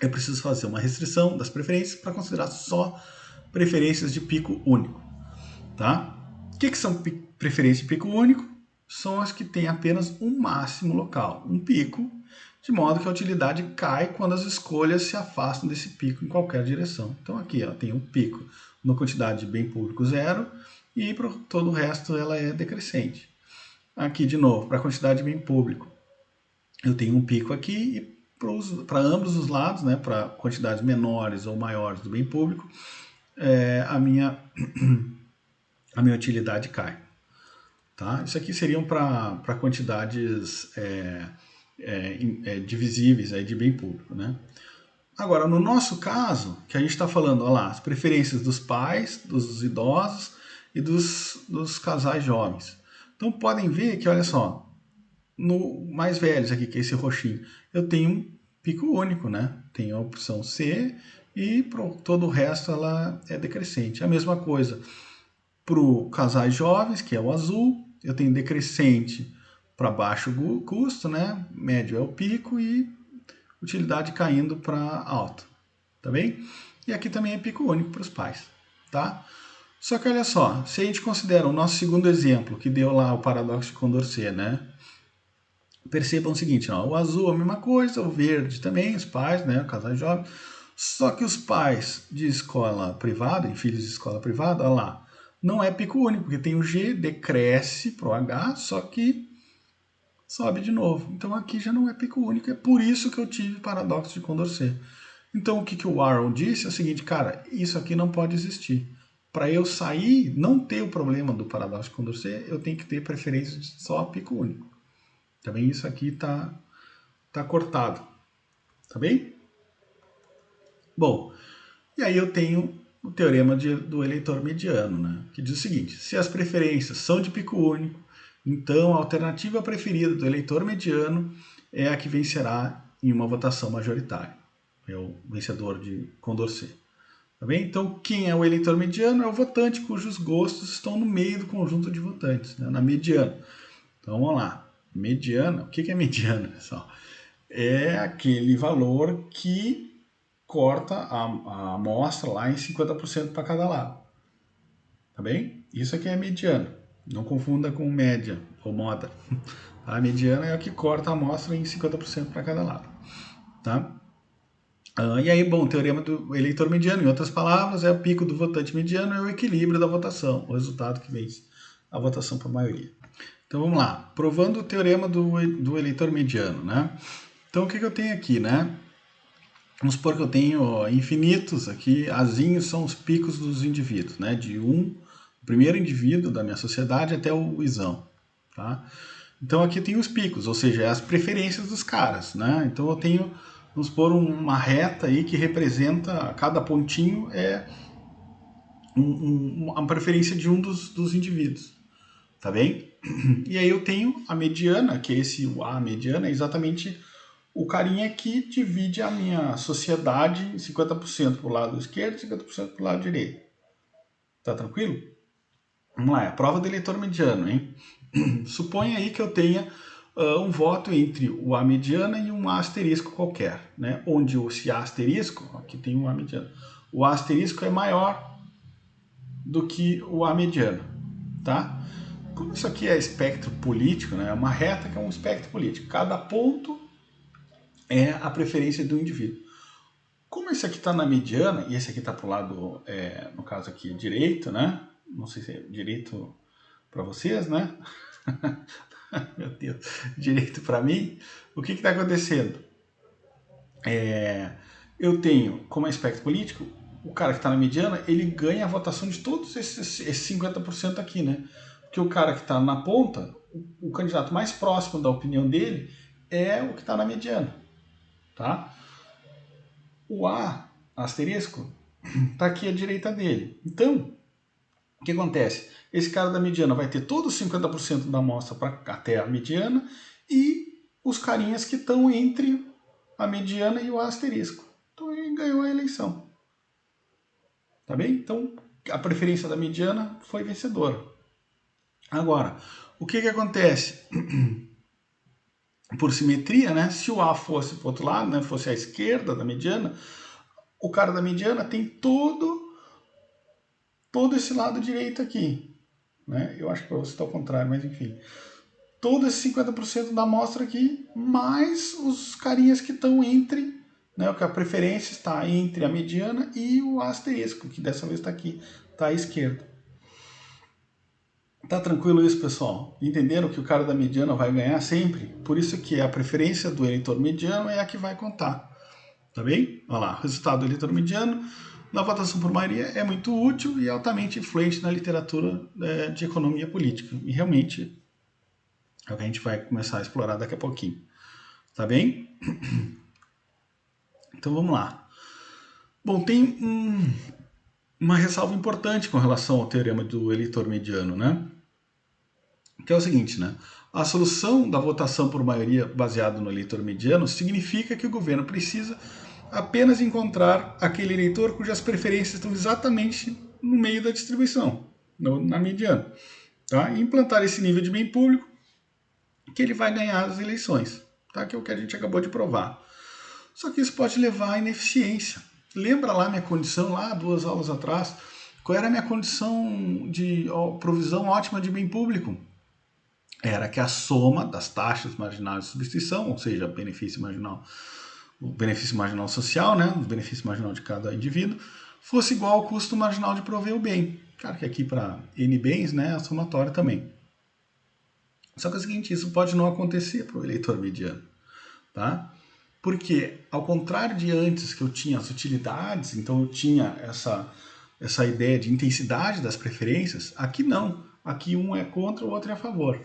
eu preciso fazer uma restrição das preferências para considerar só preferências de pico único. Tá? O que são preferências de pico único? São as que têm apenas um máximo local, um pico, de modo que a utilidade cai quando as escolhas se afastam desse pico em qualquer direção. Então aqui tem um pico na quantidade de bem público zero e para todo o resto ela é decrescente. Aqui de novo, para a quantidade de bem público, eu tenho um pico aqui e para ambos os lados, né, para quantidades menores ou maiores do bem público, a minha utilidade cai. Tá? Isso aqui seriam para quantidades divisíveis aí de bem público. Né? Agora, no nosso caso, que a gente está falando, olha lá, as preferências dos pais, dos idosos e dos casais jovens. Então podem ver que, olha só, no mais velhos aqui, que é esse roxinho, eu tenho um pico único, né? Tenho a opção C e todo o resto ela é decrescente. A mesma coisa para os casais jovens, que é o azul, eu tenho decrescente para baixo custo, né? Médio é o pico e utilidade caindo para alto, tá bem? E aqui também é pico único para os pais, tá? Só que olha só, se a gente considera o nosso segundo exemplo, que deu lá o paradoxo de Condorcet, né? Percebam o seguinte, ó, o azul é a mesma coisa, o verde também, os pais, né, casais jovens, só que os pais de escola privada, em filhos de escola privada, olha lá, não é pico único, porque tem o G, decresce para o H, só que sobe de novo. Então aqui já não é pico único, é por isso que eu tive paradoxo de Condorcet. Então o que o Warren disse é o seguinte, cara, isso aqui não pode existir. Para eu sair, não ter o problema do paradoxo de Condorcet, eu tenho que ter preferência de só pico único. Também isso aqui está cortado. Tá bem? Bom, e aí eu tenho o teorema do eleitor mediano, né? Que diz o seguinte, se as preferências são de pico único, então a alternativa preferida do eleitor mediano é a que vencerá em uma votação majoritária. É o vencedor de Condorcet. Tá bem? Então, quem é o eleitor mediano é o votante cujos gostos estão no meio do conjunto de votantes, né? Na mediana. Então, vamos lá. Mediana, o que é mediana, pessoal? É aquele valor que corta a amostra lá em 50% para cada lado. Tá bem? Isso aqui é mediana. Não confunda com média ou moda. A mediana é a que corta a amostra em 50% para cada lado. Tá? E aí, bom, o teorema do eleitor mediano, em outras palavras, é o pico do votante mediano, é o equilíbrio da votação, o resultado que vence a votação por maioria. Então vamos lá, provando o teorema do eleitor mediano, né? Então o que eu tenho aqui, né? Vamos supor que eu tenho infinitos aqui, azinhos são os picos dos indivíduos, né? O primeiro indivíduo da minha sociedade até o isão, tá? Então aqui tem os picos, ou seja, é as preferências dos caras, né? Então eu tenho, vamos supor, uma reta aí que representa, cada pontinho é uma preferência de um dos indivíduos, tá bem? E aí eu tenho a mediana, que é a mediana é exatamente o carinha que divide a minha sociedade em 50% para o lado esquerdo e 50% para o lado direito. Tá tranquilo? Vamos lá, é a prova do eleitor mediano, hein? Suponha aí que eu tenha um voto entre o A mediana e um A asterisco qualquer, né? Onde esse A asterisco, aqui tem um A mediano, o A asterisco é maior do que o A mediano, tá? Como isso aqui é espectro político, né? É uma reta que é um espectro político. Cada ponto é a preferência do indivíduo. Como esse aqui está na mediana, e esse aqui está para o lado, no caso aqui, direito, né? Não sei se é direito para vocês, né? Meu Deus, direito para mim. O que está acontecendo? Eu tenho, como é espectro político, o cara que está na mediana, ele ganha a votação de todos esses 50% aqui, né? Porque o cara que está na ponta, o candidato mais próximo da opinião dele é o que está na mediana, tá? O A, asterisco, está aqui à direita dele. Então, o que acontece? Esse cara da mediana vai ter todos os 50% da amostra até a mediana e os carinhas que estão entre a mediana e o asterisco. Então ele ganhou a eleição. Tá bem? Então a preferência da mediana foi vencedora. Agora, o que acontece? Por simetria, né? Se o A fosse para o outro lado, né? Fosse à esquerda da mediana, o cara da mediana tem todo esse lado direito aqui. Né? Eu acho que para você está ao contrário, mas enfim. Todo esse 50% da amostra aqui, mais os carinhas que estão entre, né? Que a preferência está entre a mediana e o asterisco, que dessa vez está aqui, está à esquerda. Tá tranquilo isso, pessoal? Entenderam que o cara da mediana vai ganhar sempre? Por isso que a preferência do eleitor mediano é a que vai contar. Tá bem? Olha lá, o resultado do eleitor mediano na votação por maioria é muito útil e altamente influente na literatura de economia política. E realmente é o que a gente vai começar a explorar daqui a pouquinho. Tá bem? Então vamos lá. Bom, tem uma ressalva importante com relação ao teorema do eleitor mediano, né? Que é o seguinte, né? A solução da votação por maioria baseada no eleitor mediano significa que o governo precisa apenas encontrar aquele eleitor cujas preferências estão exatamente no meio da distribuição, na mediana. Tá? E implantar esse nível de bem público que ele vai ganhar as eleições, tá? Que é o que a gente acabou de provar. Só que isso pode levar à ineficiência. Lembra lá minha condição, lá 2 aulas atrás? Qual era a minha condição de provisão ótima de bem público? Era que a soma das taxas marginais de substituição, ou seja, benefício marginal, o benefício marginal social, né, o benefício marginal de cada indivíduo, fosse igual ao custo marginal de prover o bem. Claro que aqui para N bens, né, a somatória também. Só que é o seguinte, isso pode não acontecer para o eleitor mediano, tá? Porque, ao contrário de antes que eu tinha as utilidades, então eu tinha essa ideia de intensidade das preferências, aqui não. Aqui um é contra, o outro é a favor.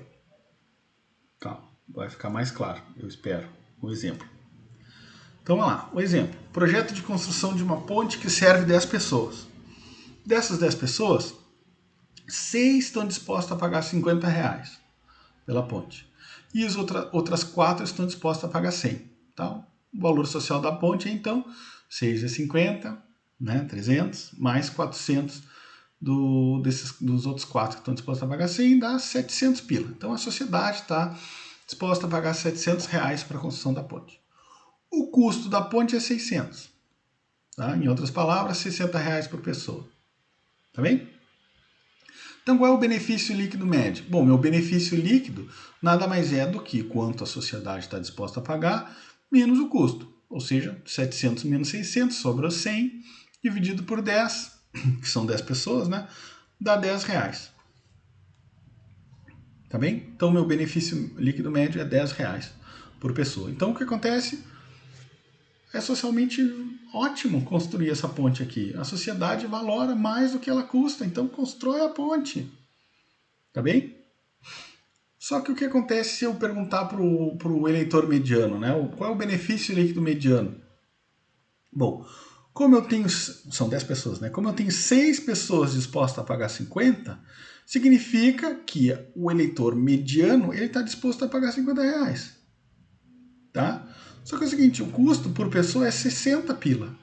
Tá, vai ficar mais claro, eu espero. Um exemplo. Então, vamos lá. O exemplo. Projeto de construção de uma ponte que serve 10 pessoas. Dessas 10 pessoas, 6 estão dispostas a pagar R$50 pela ponte. E as outras 4 estão dispostas a pagar 100. Então, o valor social da ponte é, então, 6 é 50, né, 300, mais 400 dos outros 4 que estão dispostos a pagar 100, dá 700 pila. Então, a sociedade está disposta a pagar R$700 para a construção da ponte. O custo da ponte é 600. Tá? Em outras palavras, R$60 por pessoa. Tá bem? Então, qual é o benefício líquido médio? Bom, meu benefício líquido nada mais é do que quanto a sociedade está disposta a pagar, menos o custo. ou seja, 700 menos 600, sobrou 100, dividido por 10, que são 10 pessoas, né? Dá R$10. Tá bem? Então, meu benefício líquido médio é R$10 por pessoa. Então, o que acontece? É socialmente ótimo construir essa ponte aqui. A sociedade valora mais do que ela custa, então constrói a ponte. Tá bem? Só que o que acontece se eu perguntar para o eleitor mediano, né? Qual é o benefício líquido mediano? Bom, como eu tenho, são 10 pessoas, né? Como eu tenho 6 pessoas dispostas a pagar 50, significa que o eleitor mediano ele está disposto a pagar R$50. Tá? Só que é o seguinte, o custo por pessoa é 60 pila.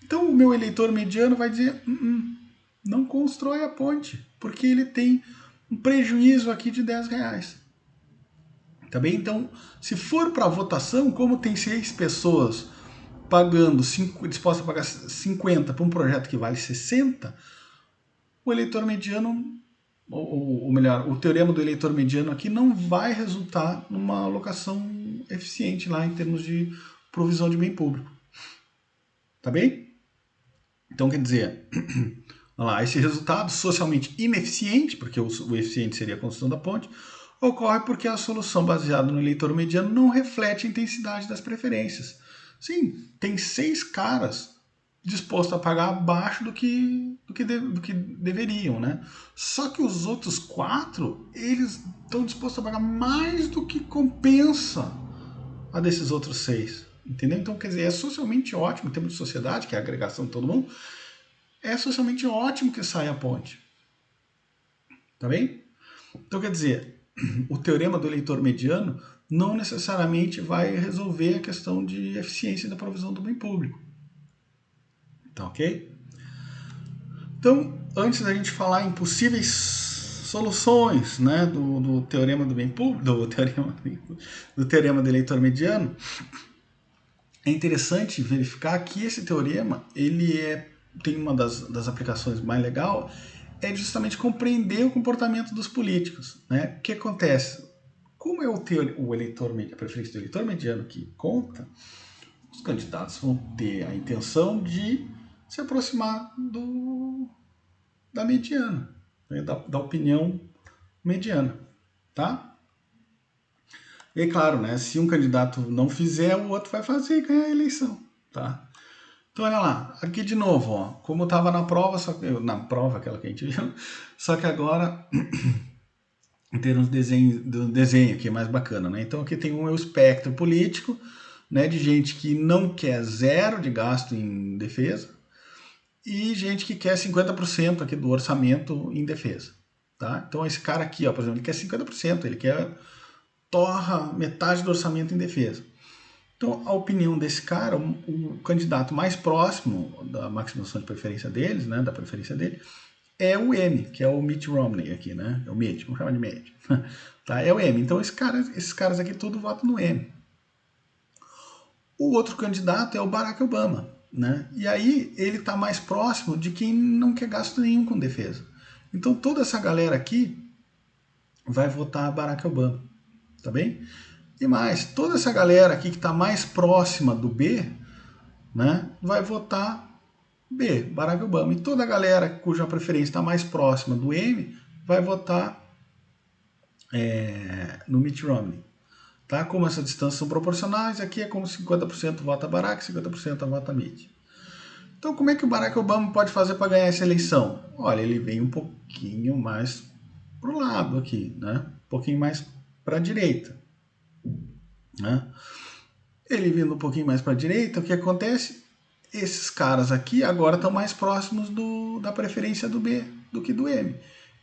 Então o meu eleitor mediano vai dizer, não constrói a ponte, porque ele tem um prejuízo aqui de R$10. Tá bem? Então, se for para votação, como tem 6 pessoas pagando, dispostas a pagar 50 para um projeto que vale 60, o eleitor mediano, ou melhor, o teorema do eleitor mediano aqui não vai resultar numa alocação eficiente lá em termos de provisão de bem público. Tá bem? Então, quer dizer, olha lá, esse resultado socialmente ineficiente, porque o eficiente seria a construção da ponte, ocorre porque a solução baseada no eleitor mediano não reflete a intensidade das preferências. Sim, tem 6 caras dispostos a pagar abaixo do que deveriam, né? Só que os outros 4, eles estão dispostos a pagar mais do que compensa a desses outros 6. Entendeu? Então, quer dizer, é socialmente ótimo, em termos de sociedade, que é a agregação de todo mundo, é socialmente ótimo que saia a ponte. Tá bem? Então, quer dizer, o teorema do eleitor mediano não necessariamente vai resolver a questão de eficiência da provisão do bem público. Tá ok? Então, antes da gente falar em possíveis soluções, né, do teorema do bem público, do teorema do eleitor mediano, é interessante verificar que esse teorema ele tem uma das aplicações mais legais, é justamente compreender o comportamento dos políticos. Né? O que acontece? Como é o eleitor, a preferência do eleitor mediano que conta, os candidatos vão ter a intenção de se aproximar da mediana, né? da opinião mediana. Tá? E claro, né, se um candidato não fizer, o outro vai fazer e ganhar a eleição. Tá? Então olha lá, aqui de novo, ó, como estava na prova, na prova aquela que a gente viu, só que agora em termos do desenho aqui é mais bacana, né? Então aqui tem um espectro político, né, de gente que não quer zero de gasto em defesa e gente que quer 50% aqui do orçamento em defesa, tá? Então esse cara aqui, ó, por exemplo, ele quer 50%, ele quer torra metade do orçamento em defesa. Então, a opinião desse cara, o candidato mais próximo da maximização de preferência deles, né, da preferência dele, é o M, que é o Mitt Romney aqui, né? É o Mitt, vamos chamar de Mitt. Tá? É o M. Então, esses caras aqui tudo votam no M. O outro candidato é o Barack Obama, né? E aí ele está mais próximo de quem não quer gasto nenhum com defesa. Então, toda essa galera aqui vai votar Barack Obama, tá bem? E mais, toda essa galera aqui que está mais próxima do B, né, vai votar B, Barack Obama. E toda a galera cuja preferência está mais próxima do M vai votar no Mitt Romney. Tá? Como essas distâncias são proporcionais, aqui é como 50% vota Barack, 50% vota Mitt. Então, como é que o Barack Obama pode fazer para ganhar essa eleição? Olha, ele vem um pouquinho mais pro lado aqui, né? Um pouquinho mais para a direita. Né? Ele vindo um pouquinho mais para a direita, o que acontece? Esses caras aqui agora estão mais próximos da preferência do B do que do M.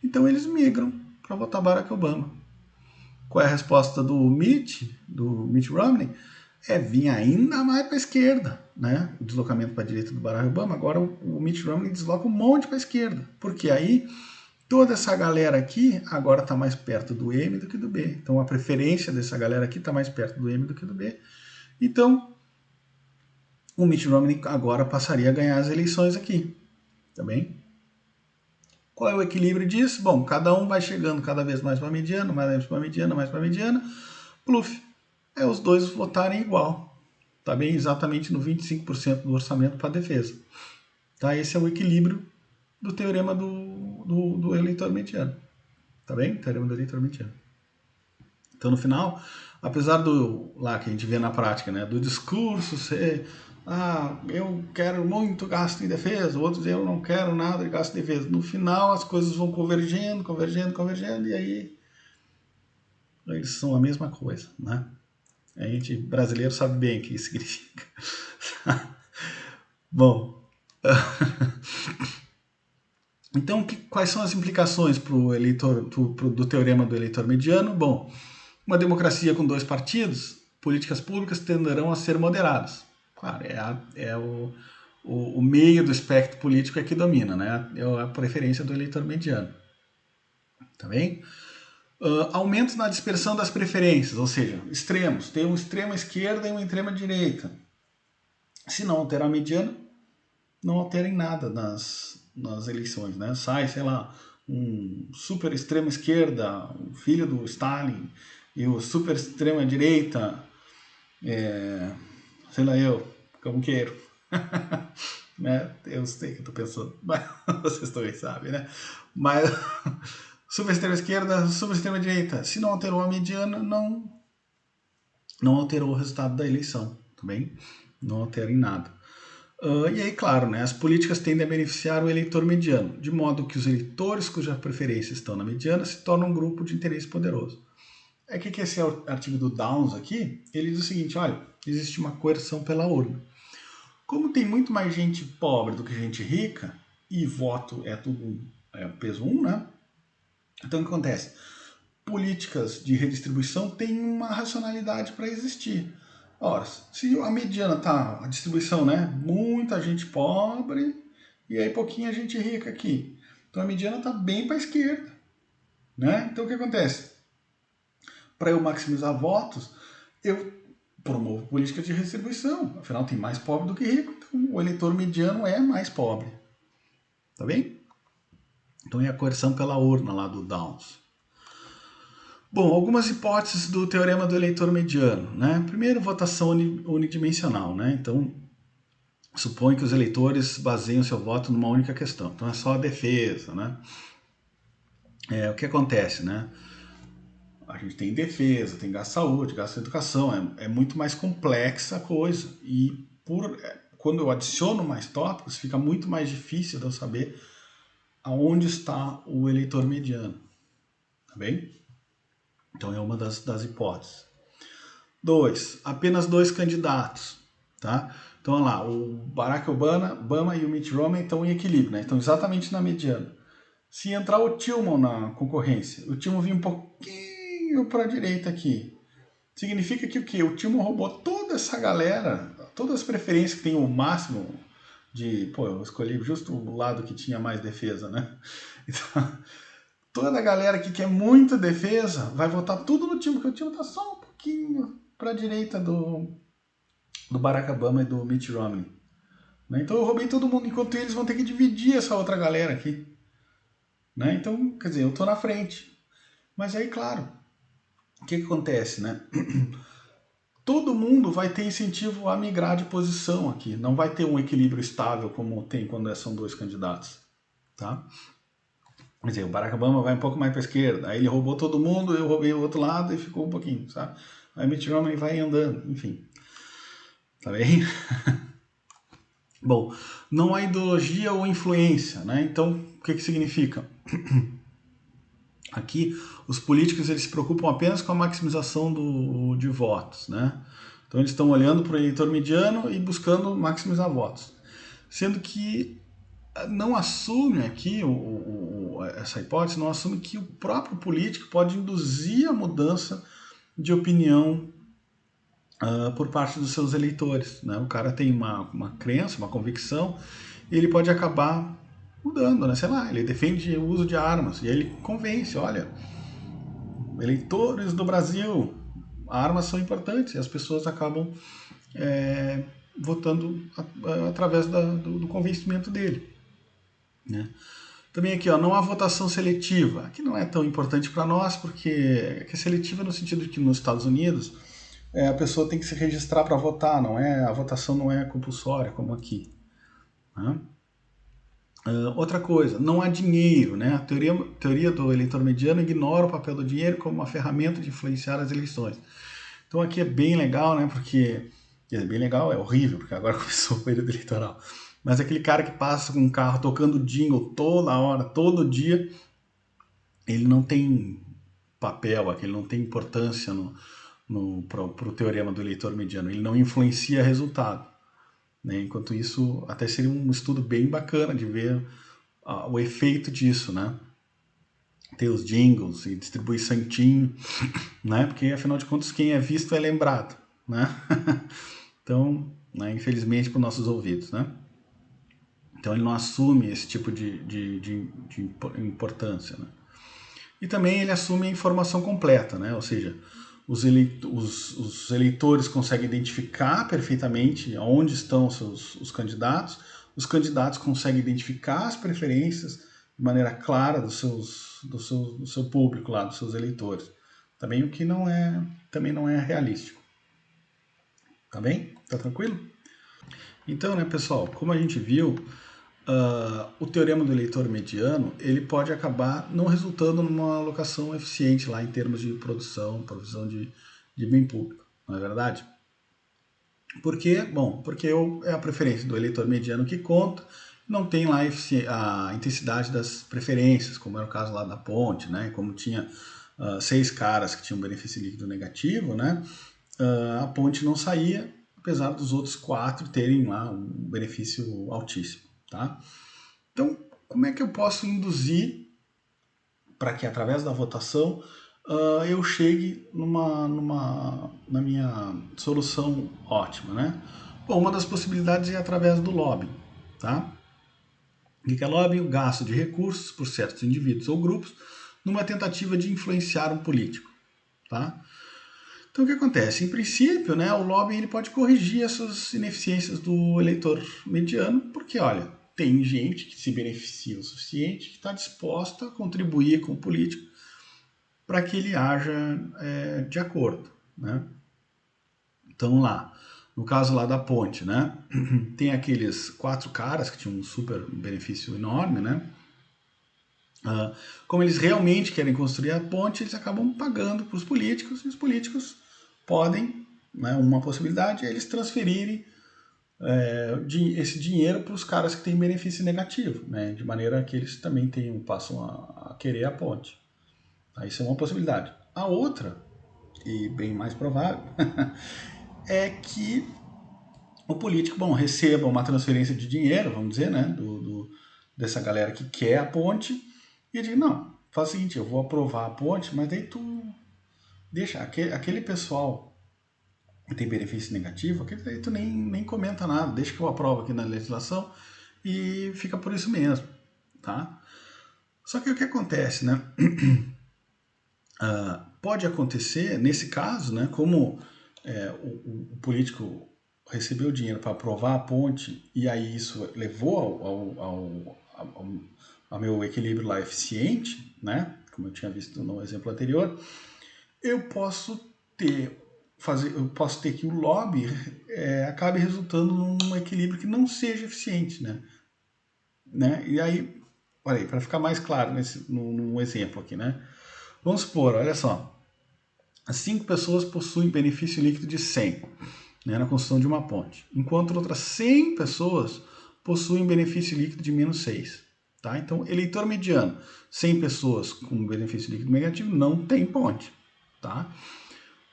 Então eles migram para votar Barack Obama. Qual é a resposta do Mitt Romney? É vir ainda mais para a esquerda. Né? O deslocamento para a direita do Barack Obama, agora o Mitt Romney desloca um monte para a esquerda. Porque aí toda essa galera aqui agora está mais perto do M do que do B. Então a preferência dessa galera aqui está mais perto do M do que do B. Então o Mitt Romney agora passaria a ganhar as eleições aqui. Tá bem? Qual é o equilíbrio disso? Bom, cada um vai chegando cada vez mais para a mediana, mais para a mediana, mais para a mediana. Pluf, é os dois votarem igual. está bem exatamente no 25% do orçamento para a defesa. Tá? Esse é o equilíbrio do teorema do eleitor mediano. Tá bem? Teorema do eleitor mediano. Então, no final, apesar do, lá que a gente vê na prática, né, do discurso ser, eu quero muito gasto em defesa, o outro diz, eu não quero nada de gasto em defesa. No final, as coisas vão convergendo, e aí eles são a mesma coisa, né? A gente, brasileiro, sabe bem o que isso significa. Bom, então, quais são as implicações do teorema do eleitor mediano? Bom, uma democracia com 2 partidos, políticas públicas tenderão a ser moderadas. Claro, é o meio do espectro político é que domina, né? É a preferência do eleitor mediano. Tá bem? Aumento na dispersão das preferências, ou seja, extremos. Tem uma extrema esquerda e uma extrema direita. Se não alterar a mediana, não altera em nada nas eleições, né? Sai, sei lá, um super extrema esquerda, o filho do Stalin, e o super extrema direita, sei lá eu, como queiro. Né? Eu sei que eu tô pensando, mas vocês também sabem, né? Mas super extrema esquerda, super extrema direita, se não alterou a mediana, não alterou o resultado da eleição, tá bem? Não altera em nada. E aí, claro, né, as políticas tendem a beneficiar o eleitor mediano, de modo que os eleitores cuja preferência estão na mediana se tornam um grupo de interesse poderoso. É que esse artigo do Downs aqui, ele diz o seguinte, olha, existe uma coerção pela urna. Como tem muito mais gente pobre do que gente rica, e voto é tudo peso 1, né? Então o que acontece? Políticas de redistribuição têm uma racionalidade para existir. Ora, se a mediana tá, a distribuição, né? Muita gente pobre e aí pouquinha gente rica aqui. Então a mediana tá bem para a esquerda, né? Então o que acontece? Para eu maximizar votos, eu promovo política de redistribuição. Afinal, tem mais pobre do que rico, então o eleitor mediano é mais pobre. Tá bem? Então é a coerção pela urna lá do Downs. Bom, algumas hipóteses do teorema do eleitor mediano, né? Primeiro, votação unidimensional, né? Então, supõe que os eleitores baseiam seu voto numa única questão. Então, é só a defesa, né? O que acontece, né? A gente tem defesa, tem gasto de saúde, gasto de educação, é muito mais complexa a coisa. E quando eu adiciono mais tópicos, fica muito mais difícil de eu saber aonde está o eleitor mediano, tá bem? Então é uma das hipóteses. 2. Apenas 2 candidatos, tá? Então, olha lá, o Barack Obama e o Mitt Romney estão em equilíbrio, né? Estão exatamente na mediana. Se entrar o Tillman na concorrência, o Tillman vir um pouquinho para a direita aqui, significa que o quê? O Tillman roubou toda essa galera, todas as preferências que tem o máximo de... Pô, eu escolhi justo o lado que tinha mais defesa, né? Então, toda a galera que quer muita defesa vai votar tudo no Tillman, porque o Tillman tá só um pouquinho para a direita do Barack Obama e do Mitt Romney. Né? Então eu roubei todo mundo, enquanto eles vão ter que dividir essa outra galera aqui. Né? Então, quer dizer, eu tô na frente. Mas aí, claro, o que acontece, né? Todo mundo vai ter incentivo a migrar de posição aqui. Não vai ter um equilíbrio estável como tem quando são 2 candidatos. Tá? Quer dizer, o Barack Obama vai um pouco mais para a esquerda. Aí ele roubou todo mundo, eu roubei o outro lado e ficou um pouquinho, sabe? Aí o Mitt Romney vai andando, enfim. Tá bem? Bom, não há ideologia ou influência, né? Então, o que significa? Aqui, os políticos eles se preocupam apenas com a maximização de votos, né? Então, eles estão olhando para o eleitor mediano e buscando maximizar votos. Sendo que não assume aqui, essa hipótese não assume que o próprio político pode induzir a mudança de opinião por parte dos seus eleitores. Né? O cara tem uma crença, uma convicção, e ele pode acabar mudando, né? Sei lá, ele defende o uso de armas, e aí ele convence, olha, eleitores do Brasil, armas são importantes, e as pessoas acabam votando através do convencimento dele. Né? Também aqui, ó, não há votação seletiva, que não é tão importante para nós, porque é seletiva no sentido de que nos Estados Unidos a pessoa tem que se registrar para votar, a votação não é compulsória como aqui. Né? Outra coisa, não há dinheiro, né? A teoria do eleitor mediano ignora o papel do dinheiro como uma ferramenta de influenciar as eleições. Então aqui é bem legal, né? Porque é bem legal, é horrível, porque agora começou o período eleitoral. Mas aquele cara que passa com um carro tocando jingle toda hora, todo dia, ele não tem papel, ele não tem importância para o teorema do eleitor mediano, ele não influencia resultado. Né? Enquanto isso, até seria um estudo bem bacana de ver o efeito disso, né? Ter os jingles e distribuir santinho, né? Porque afinal de contas quem é visto é lembrado, né? Então, né, infelizmente para os nossos ouvidos, né? Então ele não assume esse tipo de importância, né? E também ele assume a informação completa, né? Ou seja, os eleitores conseguem identificar perfeitamente onde estão os candidatos conseguem identificar as preferências de maneira clara do seu público lá, dos seus eleitores. Também o que também não é realístico. Tá bem? Tá tranquilo? Então, né, pessoal, como a gente viu, o teorema do eleitor mediano ele pode acabar não resultando numa alocação eficiente lá em termos de provisão de bem público, não é verdade? Por quê? Bom, porque é a preferência do eleitor mediano que conta, não tem lá a intensidade das preferências, como era o caso lá da ponte, né? Como tinha 6 caras que tinham benefício líquido negativo, né? A ponte não saía, apesar dos outros 4 terem lá um benefício altíssimo, tá? Então, como é que eu posso induzir para que através da votação eu chegue na minha solução ótima, né? Bom, uma das possibilidades é através do lobbying, tá? O que é lobbying? O gasto de recursos por certos indivíduos ou grupos numa tentativa de influenciar um político, tá? Então o que acontece? Em princípio, né, o lobbying ele pode corrigir essas ineficiências do eleitor mediano, porque olha, tem gente que se beneficia o suficiente, que está disposta a contribuir com o político para que ele haja de acordo, né? Então lá, no caso lá da ponte, né, tem aqueles 4 caras que tinham um super benefício enorme, né? Como eles realmente querem construir a ponte, eles acabam pagando para os políticos, e os políticos podem, né, uma possibilidade é eles transferirem esse dinheiro para os caras que têm benefício negativo, né, de maneira que eles também passam a querer a ponte. Isso é uma possibilidade. A outra, e bem mais provável, é que o político, bom, receba uma transferência de dinheiro, vamos dizer, né, dessa galera que quer a ponte, e diga, não, faz o seguinte, eu vou aprovar a ponte, mas daí tu deixa aquele pessoal que tem benefício negativo, aquele daí tu nem comenta nada, deixa que eu aprovo aqui na legislação e fica por isso mesmo, tá? Só que o que acontece, né? Pode acontecer, nesse caso, né, como o político recebeu dinheiro para aprovar a ponte e aí isso levou ao meu equilíbrio lá eficiente, né, como eu tinha visto no exemplo anterior, eu posso ter que o lobby acabe resultando num equilíbrio que não seja eficiente, né? E aí, olha aí, para ficar mais claro num exemplo aqui, né? Vamos supor, olha só, 5 pessoas possuem benefício líquido de 100, né, na construção de uma ponte, enquanto outras 100 pessoas possuem benefício líquido de menos 6. Tá? Então, eleitor mediano, 100 pessoas com benefício líquido negativo, não tem ponte. Tá?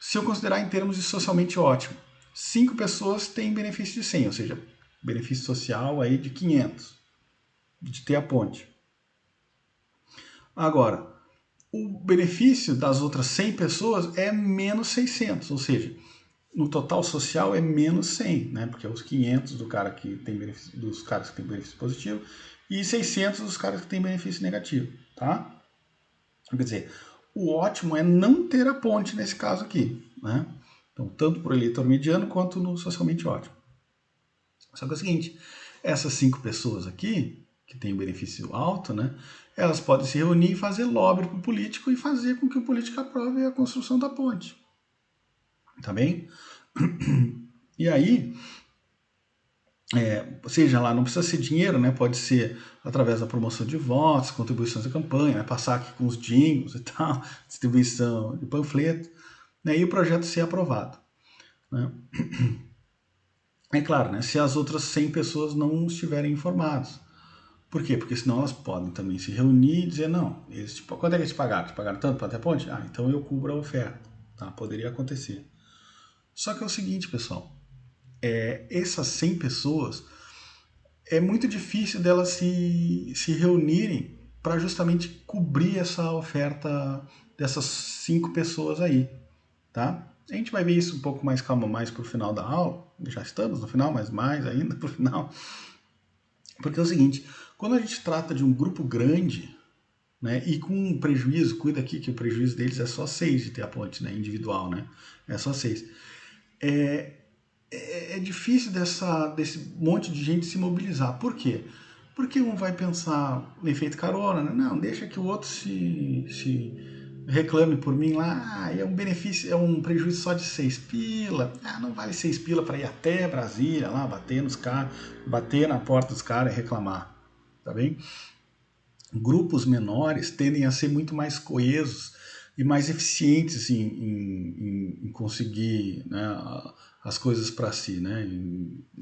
Se eu considerar em termos de socialmente ótimo, 5 pessoas têm benefício de 100, ou seja, benefício social aí de 500, de ter a ponte. Agora, o benefício das outras 100 pessoas é menos 600, ou seja, no total social é menos 100, né? Porque é os 500 dos caras que têm benefício positivo e 600 dos caras que têm benefício negativo, tá? Quer dizer, o ótimo é não ter a ponte nesse caso aqui, né? Então, tanto para o eleitor mediano quanto no socialmente ótimo. Só que é o seguinte, essas 5 pessoas aqui, que têm benefício alto, né? Elas podem se reunir e fazer lobby para o político e fazer com que o político aprove a construção da ponte. tá bem? E aí, seja lá, não precisa ser dinheiro, né? Pode ser através da promoção de votos, contribuições à campanha, né? Passar aqui com os jingles e tal, distribuição de panfleto, né? E o projeto ser aprovado, né? É claro, né? Se as outras 100 pessoas não estiverem informadas. Por quê? Porque senão elas podem também se reunir e dizer, não, eles, tipo, quanto é que eles pagaram? Eles pagaram tanto para ter ponte? Ah, então eu cubro a oferta. Tá? Poderia acontecer. Só que é o seguinte, pessoal, essas 100 pessoas, é muito difícil delas se reunirem para justamente cobrir essa oferta dessas 5 pessoas aí, tá? A gente vai ver isso um pouco mais calma, mais para o final da aula, já estamos no final, mas mais ainda para o final, porque é o seguinte, quando a gente trata de um grupo grande, né, e com um prejuízo, cuida aqui que o prejuízo deles é só 6 de ter a ponte, né, individual, né, é só 6. É difícil desse monte de gente se mobilizar. Por quê? Porque um vai pensar no efeito carona, né? Não, deixa que o outro se reclame por mim lá, é um benefício, é um prejuízo só de 6 pila, não vale 6 pila para ir até Brasília, lá bater nos caras, bater na porta dos caras e reclamar, tá bem? Grupos menores tendem a ser muito mais coesos e mais eficientes em conseguir, né, as coisas para si, né,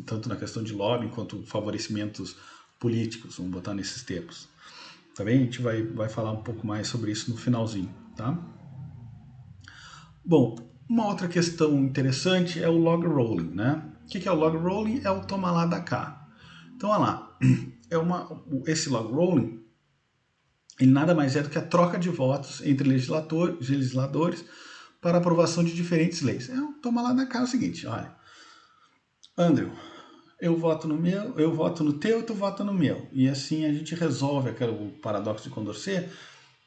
tanto na questão de lobby quanto favorecimentos políticos, vamos botar nesses termos. Tá bem? A gente vai falar um pouco mais sobre isso no finalzinho, tá? Bom, uma outra questão interessante é o log rolling, né? O que é o log rolling? É o toma lá da cá. Então, olha lá, esse log rolling, ele nada mais é do que a troca de votos entre legisladores para aprovação de diferentes leis. Toma lá da cá o seguinte, olha, Andrew, eu voto no meu, eu voto no teu, tu vota no meu. E assim a gente resolve aquele paradoxo de Condorcet,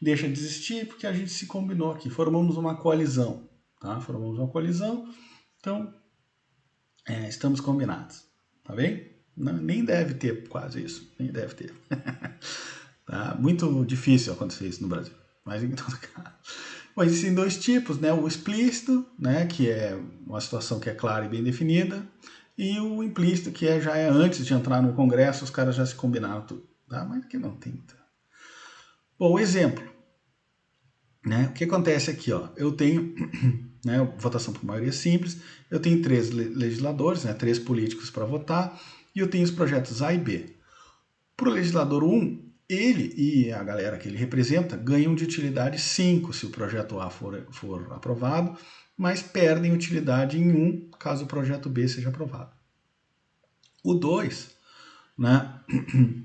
deixa de existir porque a gente se combinou aqui, formamos uma coalizão, tá? Formamos uma coalizão, então estamos combinados, tá bem? Não, nem deve ter quase isso, nem deve ter. Tá? Muito difícil acontecer isso no Brasil, mas em todo caso. Bom, existem dois tipos, né? O explícito, né? Que é uma situação que é clara e bem definida, e o implícito, que já é antes de entrar no Congresso, os caras já se combinaram tudo, tá? Mas que não tem. Bom, exemplo, né? O que acontece aqui, ó? Eu tenho, né, votação por maioria simples, eu tenho 3 legisladores, né, 3 políticos para votar, e eu tenho os projetos A e B. Para o legislador 1, ele e a galera que ele representa ganham de utilidade 5 se o projeto A for aprovado, mas perdem utilidade em 1 caso o projeto B seja aprovado. O 2, né,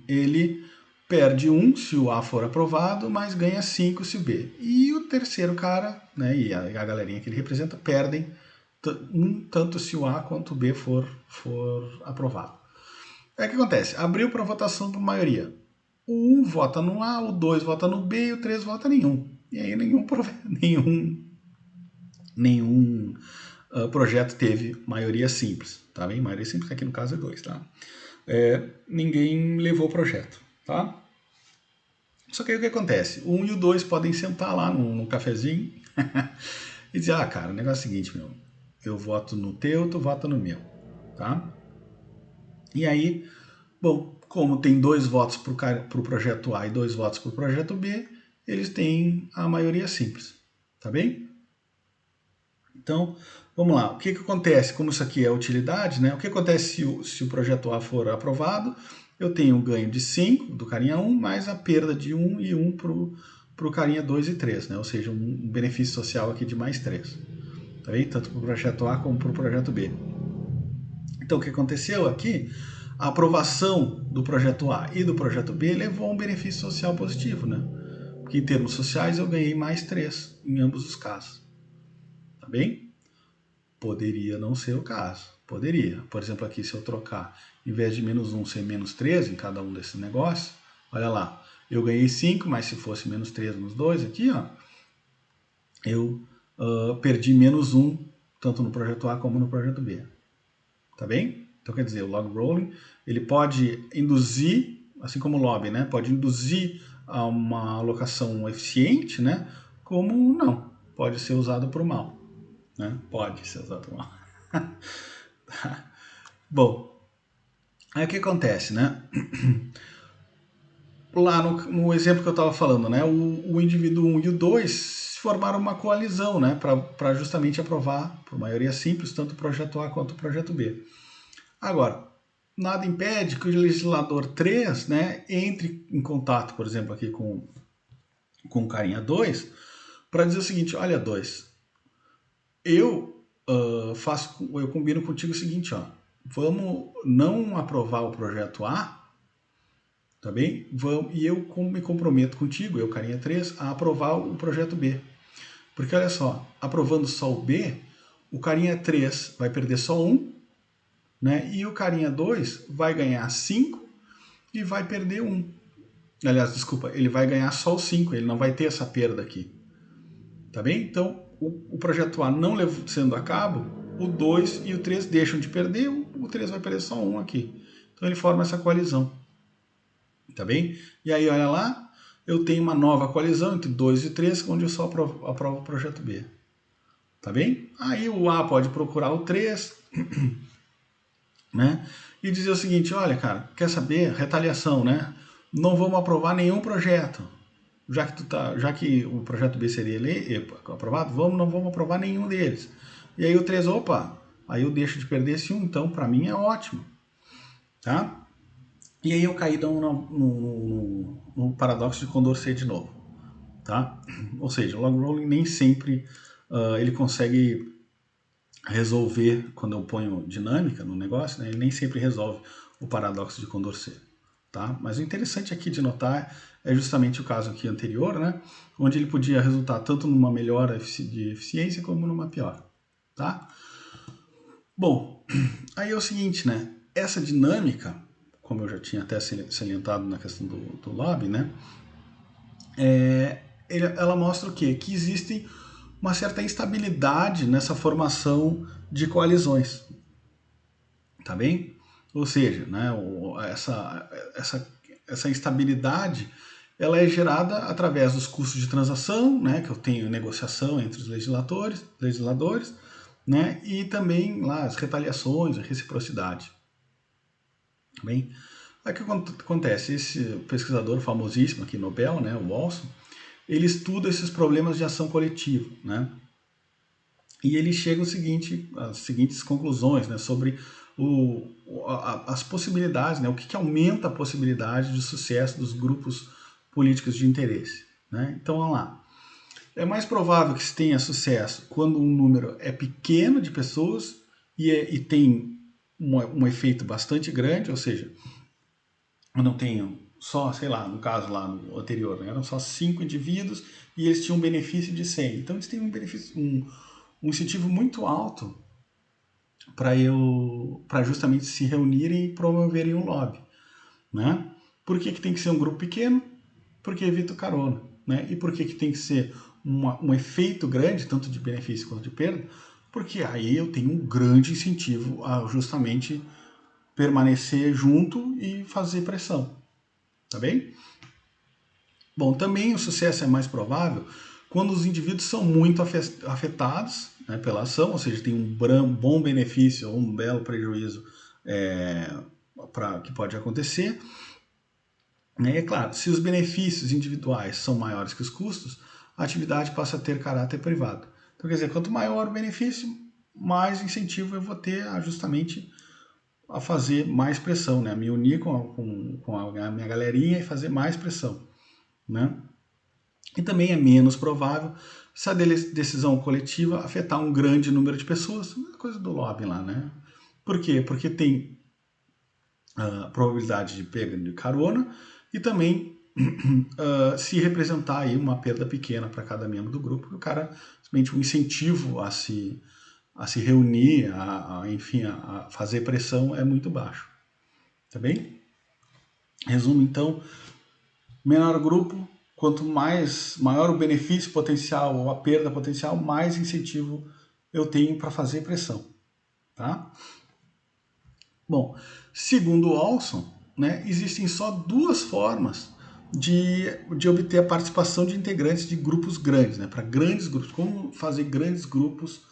ele perde 1 se o A for aprovado, mas ganha 5 se o B. E o terceiro cara, né, e a galerinha que ele representa, perdem tanto se o A quanto o B for aprovado. O que acontece? Abriu para votação por maioria. O 1 vota no A, o 2 vota no B e o 3 vota nenhum. E aí nenhum projeto teve maioria simples, tá bem? Maioria simples aqui no caso é 2, tá? Ninguém levou o projeto, tá? Só que aí o que acontece? O 1 e o 2 podem sentar lá num cafezinho e dizer, cara, o negócio é o seguinte, meu, eu voto no teu, tu vota no meu, tá? E aí, bom, como tem 2 votos para o projeto A e 2 votos para o projeto B, eles têm a maioria simples, tá bem? Então, vamos lá. O que acontece? Como isso aqui é utilidade, né? O que acontece se o projeto A for aprovado? Eu tenho um ganho de 5 do carinha 1, mais a perda de 1 e 1 para o carinha 2 e 3, né? Ou seja, um benefício social aqui de mais 3. Tá bem? Tanto para o projeto A como para o projeto B. Então, o que aconteceu aqui? A aprovação do projeto A e do projeto B levou a um benefício social positivo, né? Porque em termos sociais eu ganhei mais 3 em ambos os casos. Tá bem? Poderia não ser o caso. Poderia. Por exemplo, aqui se eu trocar, em vez de menos 1 ser menos 3 em cada um desses negócios, olha lá, eu ganhei 5, mas se fosse menos 3 nos dois aqui, ó, eu perdi menos 1, tanto no projeto A como no projeto B. Tá bem? Então, quer dizer, o log rolling, ele pode induzir, assim como o lobby, né? Pode induzir a uma alocação eficiente, né? Como não, pode ser usado para o mal, né? Pode ser usado mal. Tá. Bom, aí o que acontece, né? Lá no exemplo que eu estava falando, né? O indivíduo 1 e o 2 formaram uma coalizão, né? Para justamente aprovar, por maioria simples, tanto o projeto A quanto o projeto B. Agora, nada impede que o legislador 3, né, entre em contato, por exemplo, aqui com o carinha 2, para dizer o seguinte: olha, 2, eu eu combino contigo o seguinte, ó, vamos não aprovar o projeto A, tá bem? E eu me comprometo contigo, eu carinha 3, a aprovar o projeto B. Porque olha só, aprovando só o B, o carinha 3 vai perder só 1, né? E o carinha 2 vai ganhar 5 e vai perder 1. Aliás, desculpa, ele vai ganhar só o 5, ele não vai ter essa perda aqui. Tá bem? Então, o projeto A não sendo a cabo, o 2 e o 3 deixam de perder, o 3 vai perder só 1 aqui. Então ele forma essa coalizão. Tá bem? E aí, olha lá, eu tenho uma nova coalizão entre 2 e 3, onde eu só aprovo o projeto B. Tá bem? Aí o A pode procurar o 3, né? E dizer o seguinte: olha, cara, quer saber? Retaliação, né? Não vamos aprovar nenhum projeto. Já que o projeto B seria aprovado, não vamos aprovar nenhum deles. E aí o 3, opa, aí eu deixo de perder esse 1, então para mim é ótimo. Tá? E aí eu caí no paradoxo de Condorcet de novo. Tá? Ou seja, o log rolling nem sempre ele consegue resolver, quando eu ponho dinâmica no negócio, né, ele nem sempre resolve o paradoxo de Condorcet. Tá? Mas o interessante aqui de notar é justamente o caso aqui anterior, né, onde ele podia resultar tanto numa melhora de eficiência como numa pior. Tá? Bom, aí é o seguinte, né, essa dinâmica, como eu já tinha até salientado na questão do lobby, né, ela mostra o quê? Que existe uma certa instabilidade nessa formação de coalizões. Tá bem? Ou seja, né, essa instabilidade ela é gerada através dos custos de transação, né, que eu tenho negociação entre os legisladores, né, e também lá as retaliações, a reciprocidade. Tá bem? Aí o que acontece? Esse pesquisador famosíssimo aqui, Nobel, né, o Walson, ele estuda esses problemas de ação coletiva, né? E ele chega às seguintes conclusões, né, sobre as possibilidades, né, o que aumenta a possibilidade de sucesso dos grupos políticos de interesse. Né? Então, vamos lá. É mais provável que se tenha sucesso quando um número é pequeno de pessoas e tem um efeito bastante grande, ou seja, eu não tenho só, sei lá, no caso lá no anterior, né, eram só 5 indivíduos e eles tinham um benefício de 100. Então, eles têm um incentivo muito alto para justamente se reunirem e promoverem um lobby. Né? Por que tem que ser um grupo pequeno? Porque evita o carona. Né? E por que tem que ser um efeito grande, tanto de benefício quanto de perda? Porque aí eu tenho um grande incentivo a justamente permanecer junto e fazer pressão. Tá bem? Bom, também o sucesso é mais provável quando os indivíduos são muito afetados, né, pela ação, ou seja, tem um bom benefício ou um belo prejuízo que pode acontecer. E é claro, se os benefícios individuais são maiores que os custos, a atividade passa a ter caráter privado. Então, quer dizer, quanto maior o benefício, mais incentivo eu vou ter justamente a fazer mais pressão, né? A me unir com a minha galerinha e fazer mais pressão. Né? E também é menos provável se a decisão coletiva afetar um grande número de pessoas, coisa do lobby lá, né? Por quê? Porque tem a probabilidade de perda de carona e também se representar aí uma perda pequena para cada membro do grupo, o cara, simplesmente um incentivo a se reunir, enfim, a fazer pressão é muito baixo. Tá bem? Resumo, então, menor grupo, quanto maior o benefício potencial ou a perda potencial, mais incentivo eu tenho para fazer pressão. Tá? Bom, segundo o Olson, né, existem só 2 formas de obter a participação de integrantes de grupos grandes, né, para grandes grupos. Como fazer grandes grupos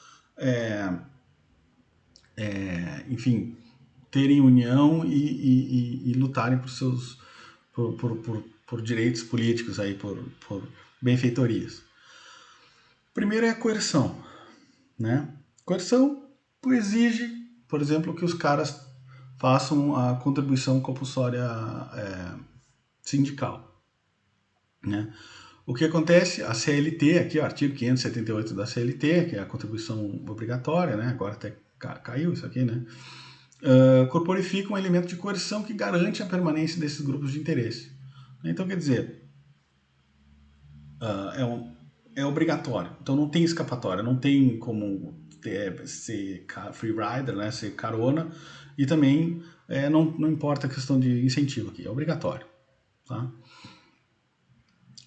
enfim, terem união e lutarem por direitos políticos, aí, por benfeitorias. Primeiro é a coerção, né? Coerção exige, por exemplo, que os caras façam a contribuição compulsória sindical, né? O que acontece? A CLT, aqui o artigo 578 da CLT, que é a contribuição obrigatória, né? Agora até caiu isso aqui, né? Corporifica um elemento de coerção que garante a permanência desses grupos de interesse. Então, quer dizer, é obrigatório. Então, não tem escapatória, não tem como ser free rider, né? Ser carona, e também não importa a questão de incentivo aqui, é obrigatório. Tá?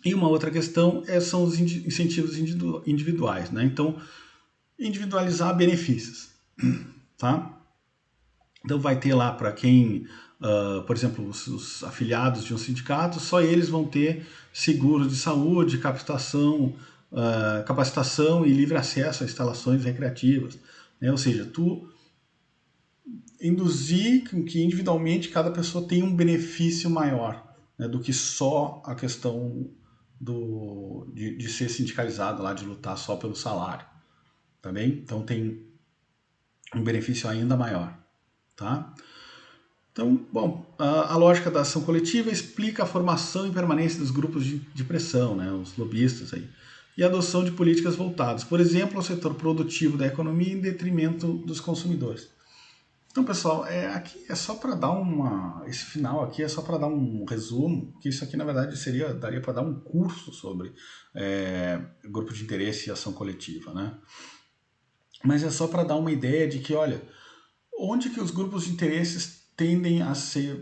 E uma outra questão são os incentivos individuais, né? Então, individualizar benefícios, tá? Então vai ter lá para quem, por exemplo, os afiliados de um sindicato, só eles vão ter seguro de saúde, capacitação e livre acesso a instalações recreativas, né? Ou seja, tu induzir que individualmente cada pessoa tenha um benefício maior, né, do que só a questão de ser sindicalizado lá, de lutar só pelo salário, tá bem? Então tem um benefício ainda maior, tá? Então, bom, a lógica da ação coletiva explica a formação e permanência dos grupos de pressão, né, os lobistas aí, e a adoção de políticas voltadas, por exemplo, ao setor produtivo da economia em detrimento dos consumidores. Então, pessoal, aqui é só para dar esse final aqui é só para dar um resumo, que isso aqui, na verdade, daria para dar um curso sobre grupo de interesse e ação coletiva, né? Mas é só para dar uma ideia de que, olha, onde que os grupos de interesses tendem a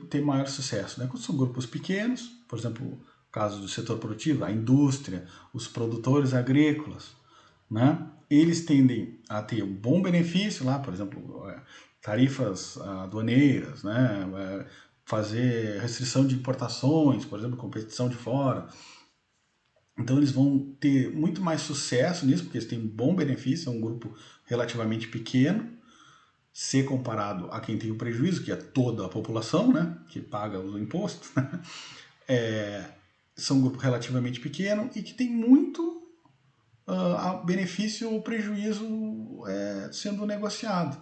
ter maior sucesso, né? Quando são grupos pequenos, por exemplo, no caso do setor produtivo, a indústria, os produtores agrícolas, né? Eles tendem a ter um bom benefício lá, por exemplo, tarifas aduaneiras, né? Fazer restrição de importações, por exemplo, competição de fora. Então eles vão ter muito mais sucesso nisso, porque eles têm um bom benefício, é um grupo relativamente pequeno, se comparado a quem tem o prejuízo, que é toda a população, né? Que paga os impostos. São um grupo relativamente pequeno e que tem muito benefício ou prejuízo sendo negociado.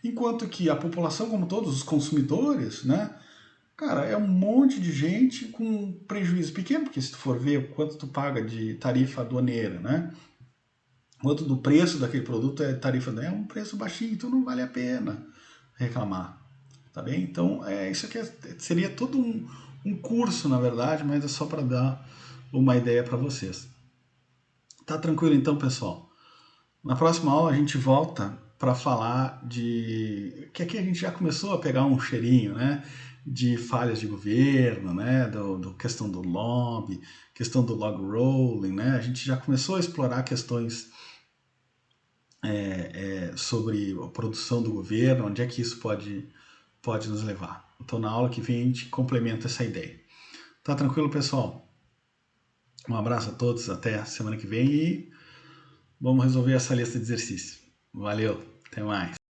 Enquanto que a população como todos, os consumidores, né? Cara, é um monte de gente com prejuízo pequeno, porque se tu for ver quanto tu paga de tarifa aduaneira, né? Quanto do preço daquele produto é tarifa aduaneira, é um preço baixinho, então não vale a pena reclamar, tá bem? Então, isso aqui seria todo um curso, na verdade, mas é só para dar uma ideia para vocês. Tá tranquilo então, pessoal? Na próxima aula a gente volta para falar que aqui a gente já começou a pegar um cheirinho, né, de falhas de governo, né, do questão do lobby, questão do log rolling, né, a gente já começou a explorar questões sobre a produção do governo, onde é que isso pode nos levar. Então na aula que vem a gente complementa essa ideia. Tá tranquilo, pessoal? Um abraço a todos, até a semana que vem e vamos resolver essa lista de exercícios. Valeu, até mais.